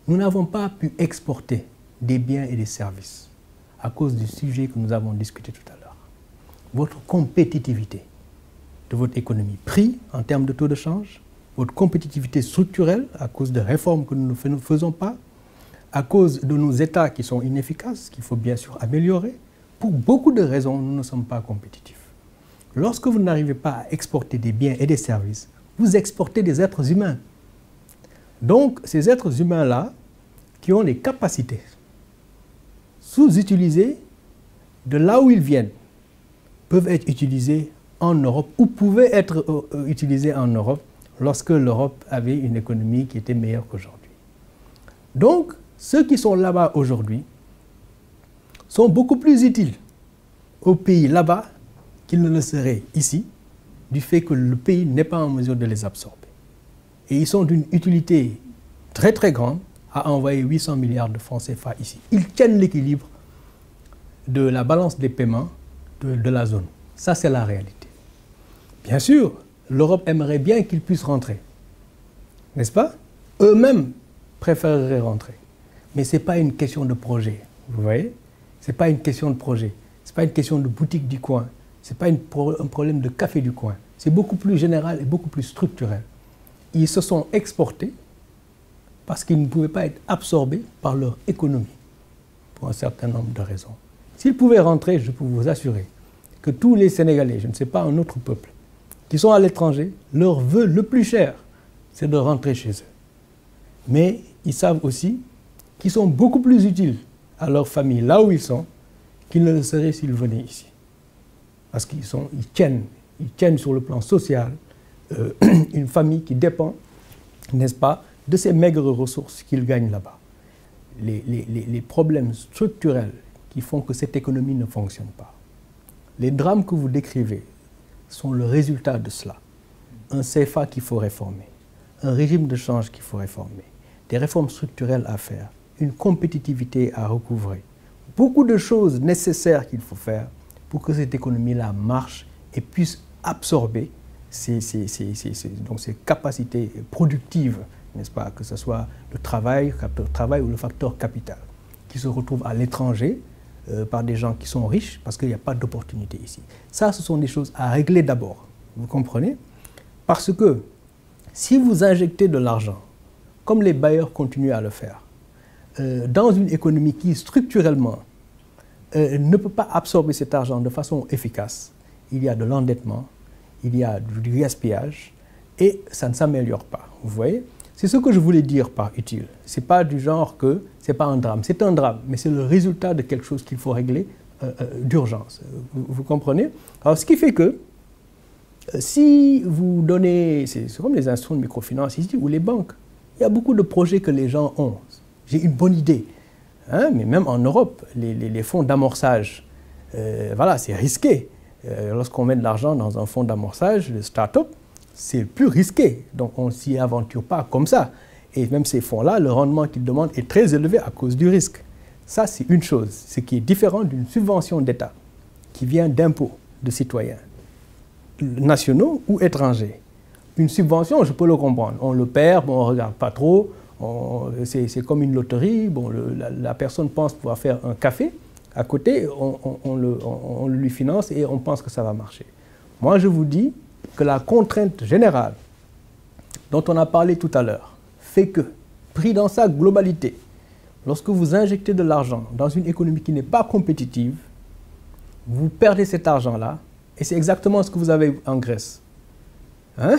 Nous n'avons pas pu exporter des biens et des services à cause du sujet que nous avons discuté tout à l'heure. Votre compétitivité de votre économie, prix en termes de taux de change, votre compétitivité structurelle à cause de réformes que nous ne faisons pas, à cause de nos États qui sont inefficaces, qu'il faut bien sûr améliorer. Pour beaucoup de raisons, nous ne sommes pas compétitifs. Lorsque vous n'arrivez pas à exporter des biens et des services, vous exportez des êtres humains. Donc, ces êtres humains-là, qui ont les capacités sous-utilisées de là où ils viennent, peuvent être utilisés en Europe ou pouvaient être utilisés en Europe lorsque l'Europe avait une économie qui était meilleure qu'aujourd'hui. Donc, ceux qui sont là-bas aujourd'hui sont beaucoup plus utiles au pays là-bas qu'ils ne le seraient ici, du fait que le pays n'est pas en mesure de les absorber. Et ils sont d'une utilité très très grande à envoyer 800 milliards de francs CFA ici. Ils tiennent l'équilibre de la balance des paiements de la zone. Ça, c'est la réalité. Bien sûr, l'Europe aimerait bien qu'ils puissent rentrer, n'est-ce pas? Eux-mêmes préféreraient rentrer. Mais ce n'est pas une question de projet, vous voyez? Ce n'est pas une question de projet, ce n'est pas une question de boutique du coin, ce n'est pas un problème de café du coin. C'est beaucoup plus général et beaucoup plus structurel. Ils se sont exportés parce qu'ils ne pouvaient pas être absorbés par leur économie, pour un certain nombre de raisons. S'ils pouvaient rentrer, je peux vous assurer que tous les Sénégalais, je ne sais pas un autre peuple, qui sont à l'étranger, leur vœu le plus cher, c'est de rentrer chez eux. Mais ils savent aussi qu'ils sont beaucoup plus utiles à leur famille là où ils sont qu'ils ne le seraient s'ils venaient ici. Parce qu'ils tiennent sur le plan social une famille qui dépend, n'est-ce pas, de ces maigres ressources qu'ils gagnent là-bas. Les problèmes structurels qui font que cette économie ne fonctionne pas, les drames que vous décrivez sont le résultat de cela. Un CFA qu'il faut réformer, un régime de change qu'il faut réformer, des réformes structurelles à faire, une compétitivité à recouvrer, beaucoup de choses nécessaires qu'il faut faire pour que cette économie-là marche et puisse absorber ces capacités productives, n'est-ce pas, que ce soit le travail ou le facteur capital, qui se retrouvent à l'étranger par des gens qui sont riches parce qu'il n'y a pas d'opportunité ici. Ça, ce sont des choses à régler d'abord, vous comprenez? Parce que si vous injectez de l'argent, comme les bailleurs continuent à le faire, dans une économie qui structurellement ne peut pas absorber cet argent de façon efficace, il y a de l'endettement, il y a du gaspillage et ça ne s'améliore pas. Vous voyez? C'est ce que je voulais dire par utile. Ce n'est pas du genre que ce n'est pas un drame. C'est un drame, mais c'est le résultat de quelque chose qu'il faut régler d'urgence. Vous comprenez? Alors, ce qui fait que si vous donnez, c'est comme les instruments de microfinance ici ou les banques, il y a beaucoup de projets que les gens ont. J'ai une bonne idée, hein, mais même en Europe, les fonds d'amorçage, voilà, c'est risqué. Lorsqu'on met de l'argent dans un fonds d'amorçage, le start-up, c'est plus risqué. Donc on ne s'y aventure pas comme ça. Et même ces fonds-là, le rendement qu'ils demandent est très élevé à cause du risque. Ça, c'est une chose, ce qui est différent d'une subvention d'État qui vient d'impôts de citoyens nationaux ou étrangers. Une subvention, je peux le comprendre. On le perd, bon, on ne regarde pas trop. C'est comme une loterie. Bon, la personne pense pouvoir faire un café. À côté, on lui finance et on pense que ça va marcher. Moi, je vous dis que la contrainte générale dont on a parlé tout à l'heure fait que, pris dans sa globalité, lorsque vous injectez de l'argent dans une économie qui n'est pas compétitive, vous perdez cet argent-là et c'est exactement ce que vous avez en Grèce. Hein?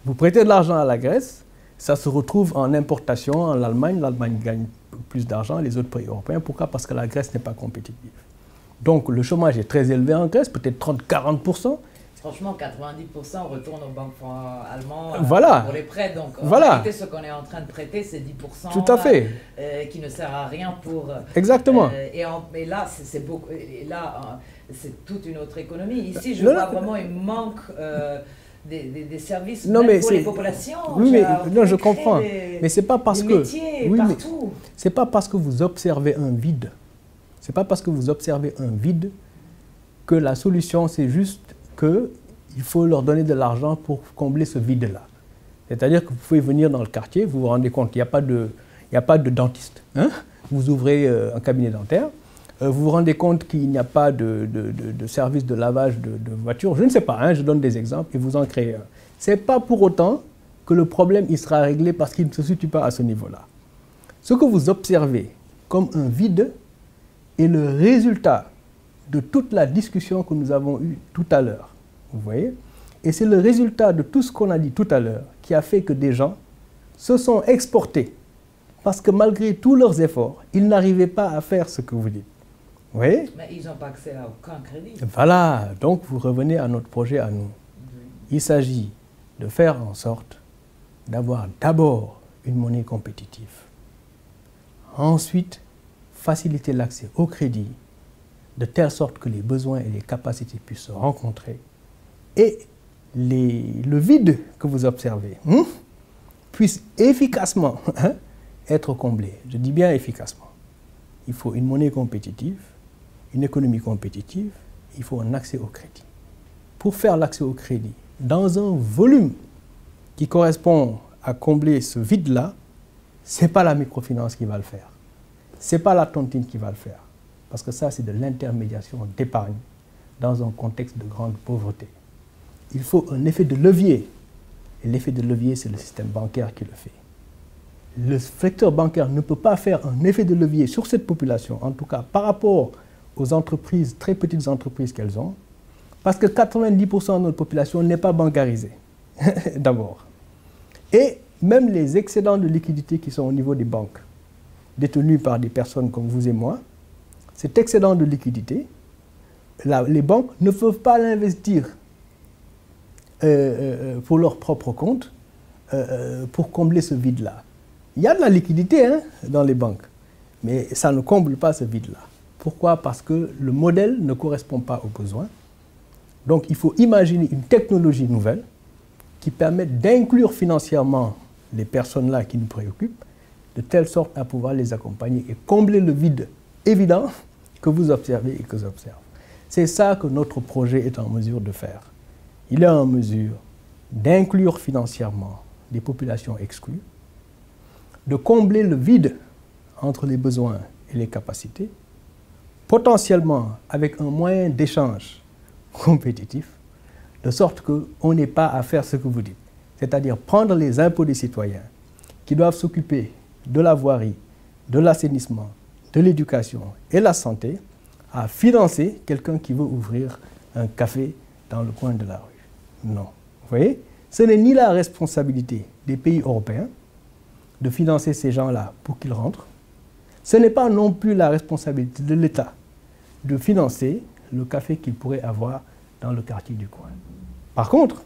Vous prêtez de l'argent à la Grèce, ça se retrouve en importation en Allemagne. L'Allemagne gagne plus d'argent, les autres pays européens. Pourquoi? Parce que la Grèce n'est pas compétitive. Donc le chômage est très élevé en Grèce, peut-être 30-40%. franchement, 90% retournent aux banques allemandes voilà. Pour les prêts. Donc, en voilà. réalité, ce qu'on est en train de prêter, c'est 10% tout à fait. Qui ne sert à rien pour... Exactement. Et là, c'est beaucoup... Et là, c'est toute une autre économie. Ici, je vois vraiment un manque des services pour les populations. Oui, mais je comprends. Mais c'est pas parce que... Oui, partout. C'est pas parce que vous observez un vide. C'est pas parce que vous observez un vide que la solution, c'est juste qu'il faut leur donner de l'argent pour combler ce vide-là. C'est-à-dire que vous pouvez venir dans le quartier, vous vous rendez compte qu'il n'y a pas de dentiste. Hein? Vous ouvrez un cabinet dentaire, vous vous rendez compte qu'il n'y a pas de service de lavage de voiture. Je ne sais pas, hein, je donne des exemples et vous en créez un. Ce n'est pas pour autant que le problème il sera réglé parce qu'il ne se situe pas à ce niveau-là. Ce que vous observez comme un vide est le résultat de toute la discussion que nous avons eue tout à l'heure. Vous voyez? Et c'est le résultat de tout ce qu'on a dit tout à l'heure qui a fait que des gens se sont exportés parce que malgré tous leurs efforts, ils n'arrivaient pas à faire ce que vous dites. Vous voyez? Mais ils n'ont pas accès à aucun crédit. Voilà, donc vous revenez à notre projet à nous. Il s'agit de faire en sorte d'avoir d'abord une monnaie compétitive. Ensuite, faciliter l'accès au crédit de telle sorte que les besoins et les capacités puissent se rencontrer et le vide que vous observez puisse efficacement être comblé. Je dis bien efficacement. Il faut une monnaie compétitive, une économie compétitive, il faut un accès au crédit. Pour faire l'accès au crédit dans un volume qui correspond à combler ce vide-là, ce n'est pas la microfinance qui va le faire. Ce n'est pas la tontine qui va le faire. Parce que ça, c'est de l'intermédiation d'épargne dans un contexte de grande pauvreté. Il faut un effet de levier. Et l'effet de levier, c'est le système bancaire qui le fait. Le secteur bancaire ne peut pas faire un effet de levier sur cette population, en tout cas par rapport aux entreprises, très petites entreprises qu'elles ont, parce que 90% de notre population n'est pas bancarisée, d'abord. Et même les excédents de liquidité qui sont au niveau des banques, détenus par des personnes comme vous et moi, cet excédent de liquidité, les banques ne peuvent pas l'investir pour leur propre compte pour combler ce vide-là. Il y a de la liquidité dans les banques, mais ça ne comble pas ce vide-là. Pourquoi? Parce que le modèle ne correspond pas aux besoins. Donc il faut imaginer une technologie nouvelle qui permette d'inclure financièrement les personnes-là qui nous préoccupent, de telle sorte à pouvoir les accompagner et combler le vide évident que vous observez et que j'observe. C'est ça que notre projet est en mesure de faire. Il est en mesure d'inclure financièrement des populations exclues, de combler le vide entre les besoins et les capacités, potentiellement avec un moyen d'échange compétitif, de sorte qu'on n'ait pas à faire ce que vous dites. C'est-à-dire prendre les impôts des citoyens qui doivent s'occuper de la voirie, de l'assainissement, de l'éducation et la santé, à financer quelqu'un qui veut ouvrir un café dans le coin de la rue. Non. Vous voyez? Ce n'est ni la responsabilité des pays européens de financer ces gens-là pour qu'ils rentrent. Ce n'est pas non plus la responsabilité de l'État de financer le café qu'il pourrait avoir dans le quartier du coin. Par contre,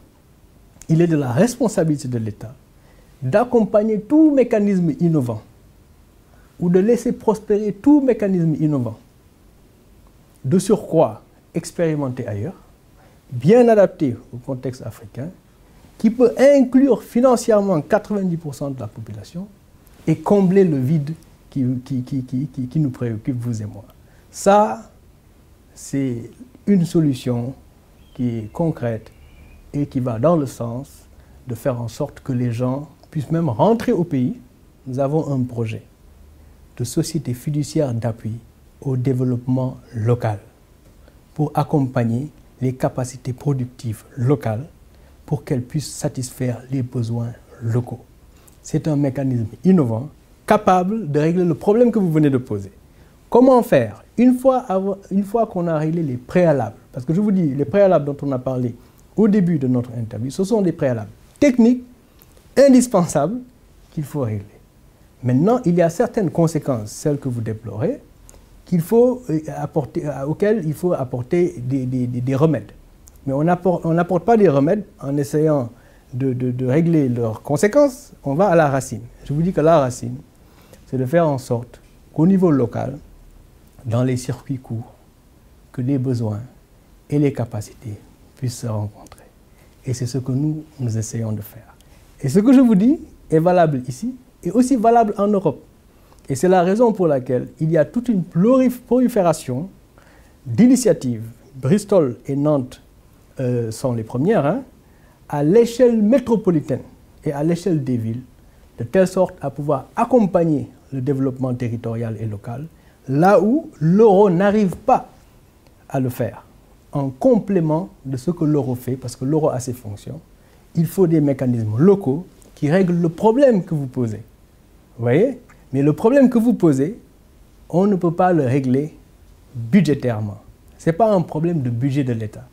il est de la responsabilité de l'État d'accompagner tout mécanisme innovant ou de laisser prospérer tout mécanisme innovant, de surcroît expérimenté ailleurs, bien adapté au contexte africain, qui peut inclure financièrement 90% de la population et combler le vide qui nous préoccupe, vous et moi. Ça, c'est une solution qui est concrète et qui va dans le sens de faire en sorte que les gens puissent même rentrer au pays. Nous avons un projet de société fiduciaire d'appui au développement local pour accompagner les capacités productives locales pour qu'elles puissent satisfaire les besoins locaux. C'est un mécanisme innovant, capable de régler le problème que vous venez de poser. Comment faire? Une fois qu'on a réglé les préalables, parce que je vous dis, les préalables dont on a parlé au début de notre interview, ce sont des préalables techniques, indispensables, qu'il faut régler. Maintenant, il y a certaines conséquences, celles que vous déplorez, auxquelles il faut apporter des remèdes. Mais on n'apporte pas des remèdes en essayant de régler leurs conséquences. On va à la racine. Je vous dis que la racine, c'est de faire en sorte qu'au niveau local, dans les circuits courts, que les besoins et les capacités puissent se rencontrer. Et c'est ce que nous essayons de faire. Et ce que je vous dis est valable ici et aussi valable en Europe. Et c'est la raison pour laquelle il y a toute une prolifération d'initiatives. Bristol et Nantes sont les premières, hein, à l'échelle métropolitaine et à l'échelle des villes, de telle sorte à pouvoir accompagner le développement territorial et local, là où l'euro n'arrive pas à le faire, en complément de ce que l'euro fait, parce que l'euro a ses fonctions. Il faut des mécanismes locaux qui règlent le problème que vous posez. Vous voyez? Mais le problème que vous posez, on ne peut pas le régler budgétairement. Ce n'est pas un problème de budget de l'État.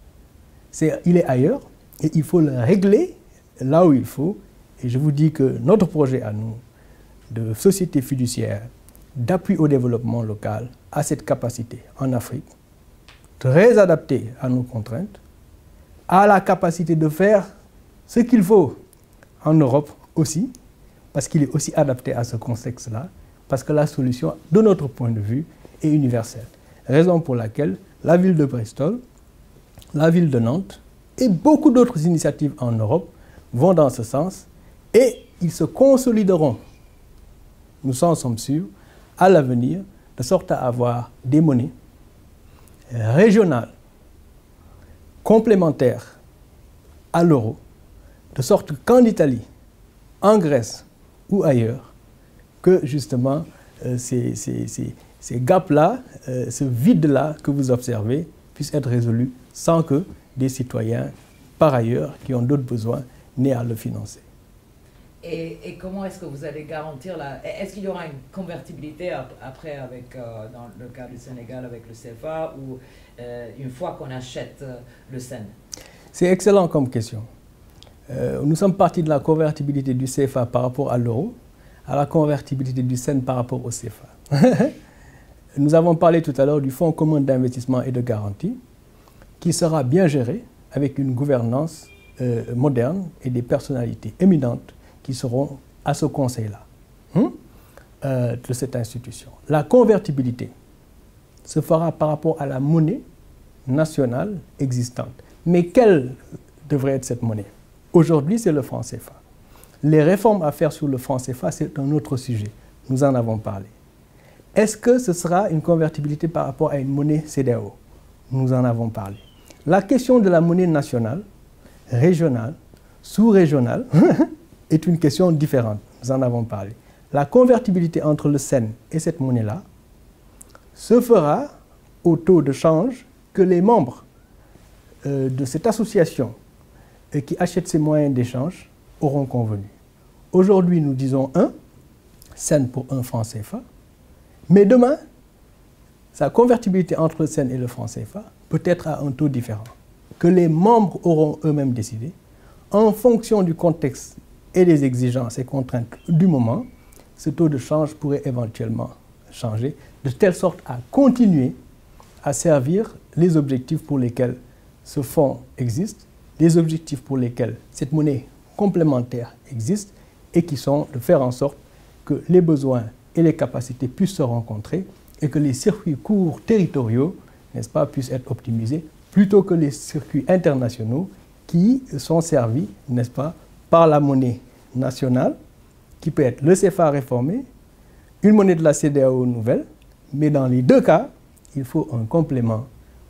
Il est ailleurs et il faut le régler là où il faut. Et je vous dis que notre projet à nous, de société fiduciaire, d'appui au développement local, a cette capacité en Afrique, très adaptée à nos contraintes, a la capacité de faire ce qu'il faut en Europe aussi, parce qu'il est aussi adapté à ce contexte-là, parce que la solution, de notre point de vue, est universelle. Raison pour laquelle la ville de Bristol, la ville de Nantes et beaucoup d'autres initiatives en Europe vont dans ce sens et ils se consolideront, nous en sommes sûrs, à l'avenir, de sorte à avoir des monnaies régionales, complémentaires à l'euro, de sorte qu'en Italie, en Grèce ou ailleurs, que justement ces gaps-là, ce vide-là que vous observez puisse être résolu sans que des citoyens, par ailleurs, qui ont d'autres besoins, n'aient à le financer. Et comment est-ce que vous allez garantir Est-ce qu'il y aura une convertibilité après dans le cas du Sénégal avec le CFA ou une fois qu'on achète le SEN? C'est excellent comme question. Nous sommes partis de la convertibilité du CFA par rapport à l'euro à la convertibilité du SEN par rapport au CFA. Nous avons parlé tout à l'heure du Fonds commun d'investissement et de garantie qui sera bien géré avec une gouvernance moderne et des personnalités éminentes qui seront à ce conseil-là de cette institution. La convertibilité se fera par rapport à la monnaie nationale existante. Mais quelle devrait être cette monnaie? Aujourd'hui, c'est le franc CFA. Les réformes à faire sur le franc CFA, c'est un autre sujet. Nous en avons parlé. Est-ce que ce sera une convertibilité par rapport à une monnaie CEDEAO? Nous en avons parlé. La question de la monnaie nationale, régionale, sous-régionale, est une question différente. Nous en avons parlé. La convertibilité entre le SEN et cette monnaie-là se fera au taux de change que les membres de cette association qui achètent ces moyens d'échange auront convenu. Aujourd'hui, nous disons 1 SEN pour 1 franc CFA, mais demain, sa convertibilité entre le SEN et le franc CFA peut être à un taux différent, que les membres auront eux-mêmes décidé en fonction du contexte et des exigences et contraintes du moment. Ce taux de change pourrait éventuellement changer de telle sorte à continuer à servir les objectifs pour lesquels ce fonds existe, les objectifs pour lesquels cette monnaie complémentaire existe et qui sont de faire en sorte que les besoins et les capacités puissent se rencontrer et que les circuits courts territoriaux, n'est-ce pas, puissent être optimisés plutôt que les circuits internationaux qui sont servis, n'est-ce pas, par la monnaie nationale, qui peut être le CFA réformé, une monnaie de la CEDEAO nouvelle, mais dans les deux cas, il faut un complément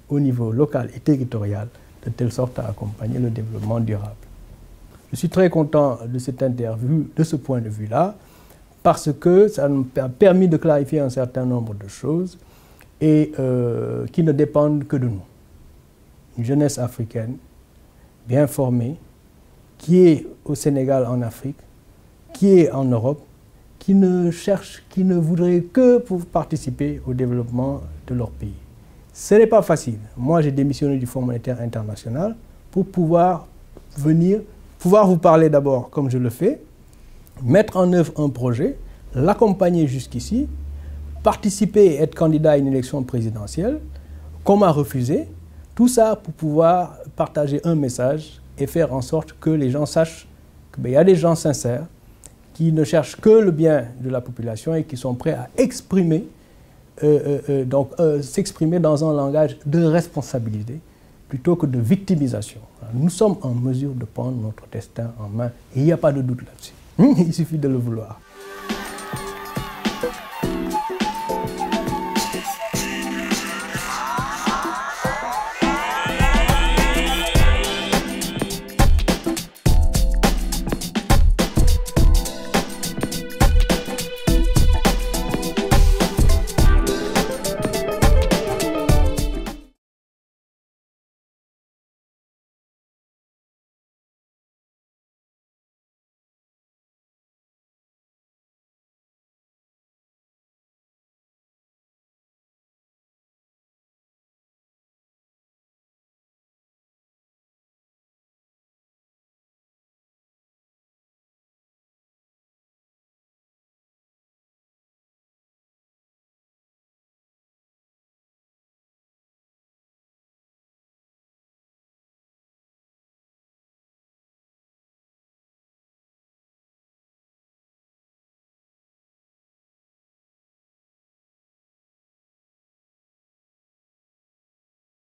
au niveau local et territorial, de telle sorte à accompagner le développement durable. Je suis très content de cette interview, de ce point de vue-là, parce que ça nous a permis de clarifier un certain nombre de choses et qui ne dépendent que de nous. Une jeunesse africaine bien formée, qui est au Sénégal, en Afrique, qui est en Europe, qui ne cherche, qui ne voudrait que pour participer au développement de leur pays. Ce n'est pas facile. Moi, j'ai démissionné du Fonds monétaire international pour pouvoir venir, pouvoir vous parler d'abord comme je le fais, mettre en œuvre un projet, l'accompagner jusqu'ici, participer et être candidat à une élection présidentielle, qu'on m'a refusé, Tout ça pour pouvoir partager un message et faire en sorte que les gens sachent qu'il y a des gens sincères qui ne cherchent que le bien de la population et qui sont prêts à exprimer, s'exprimer dans un langage de responsabilité plutôt que de victimisation. Nous sommes en mesure de prendre notre destin en main et il n'y a pas de doute là-dessus. Il suffit de le vouloir.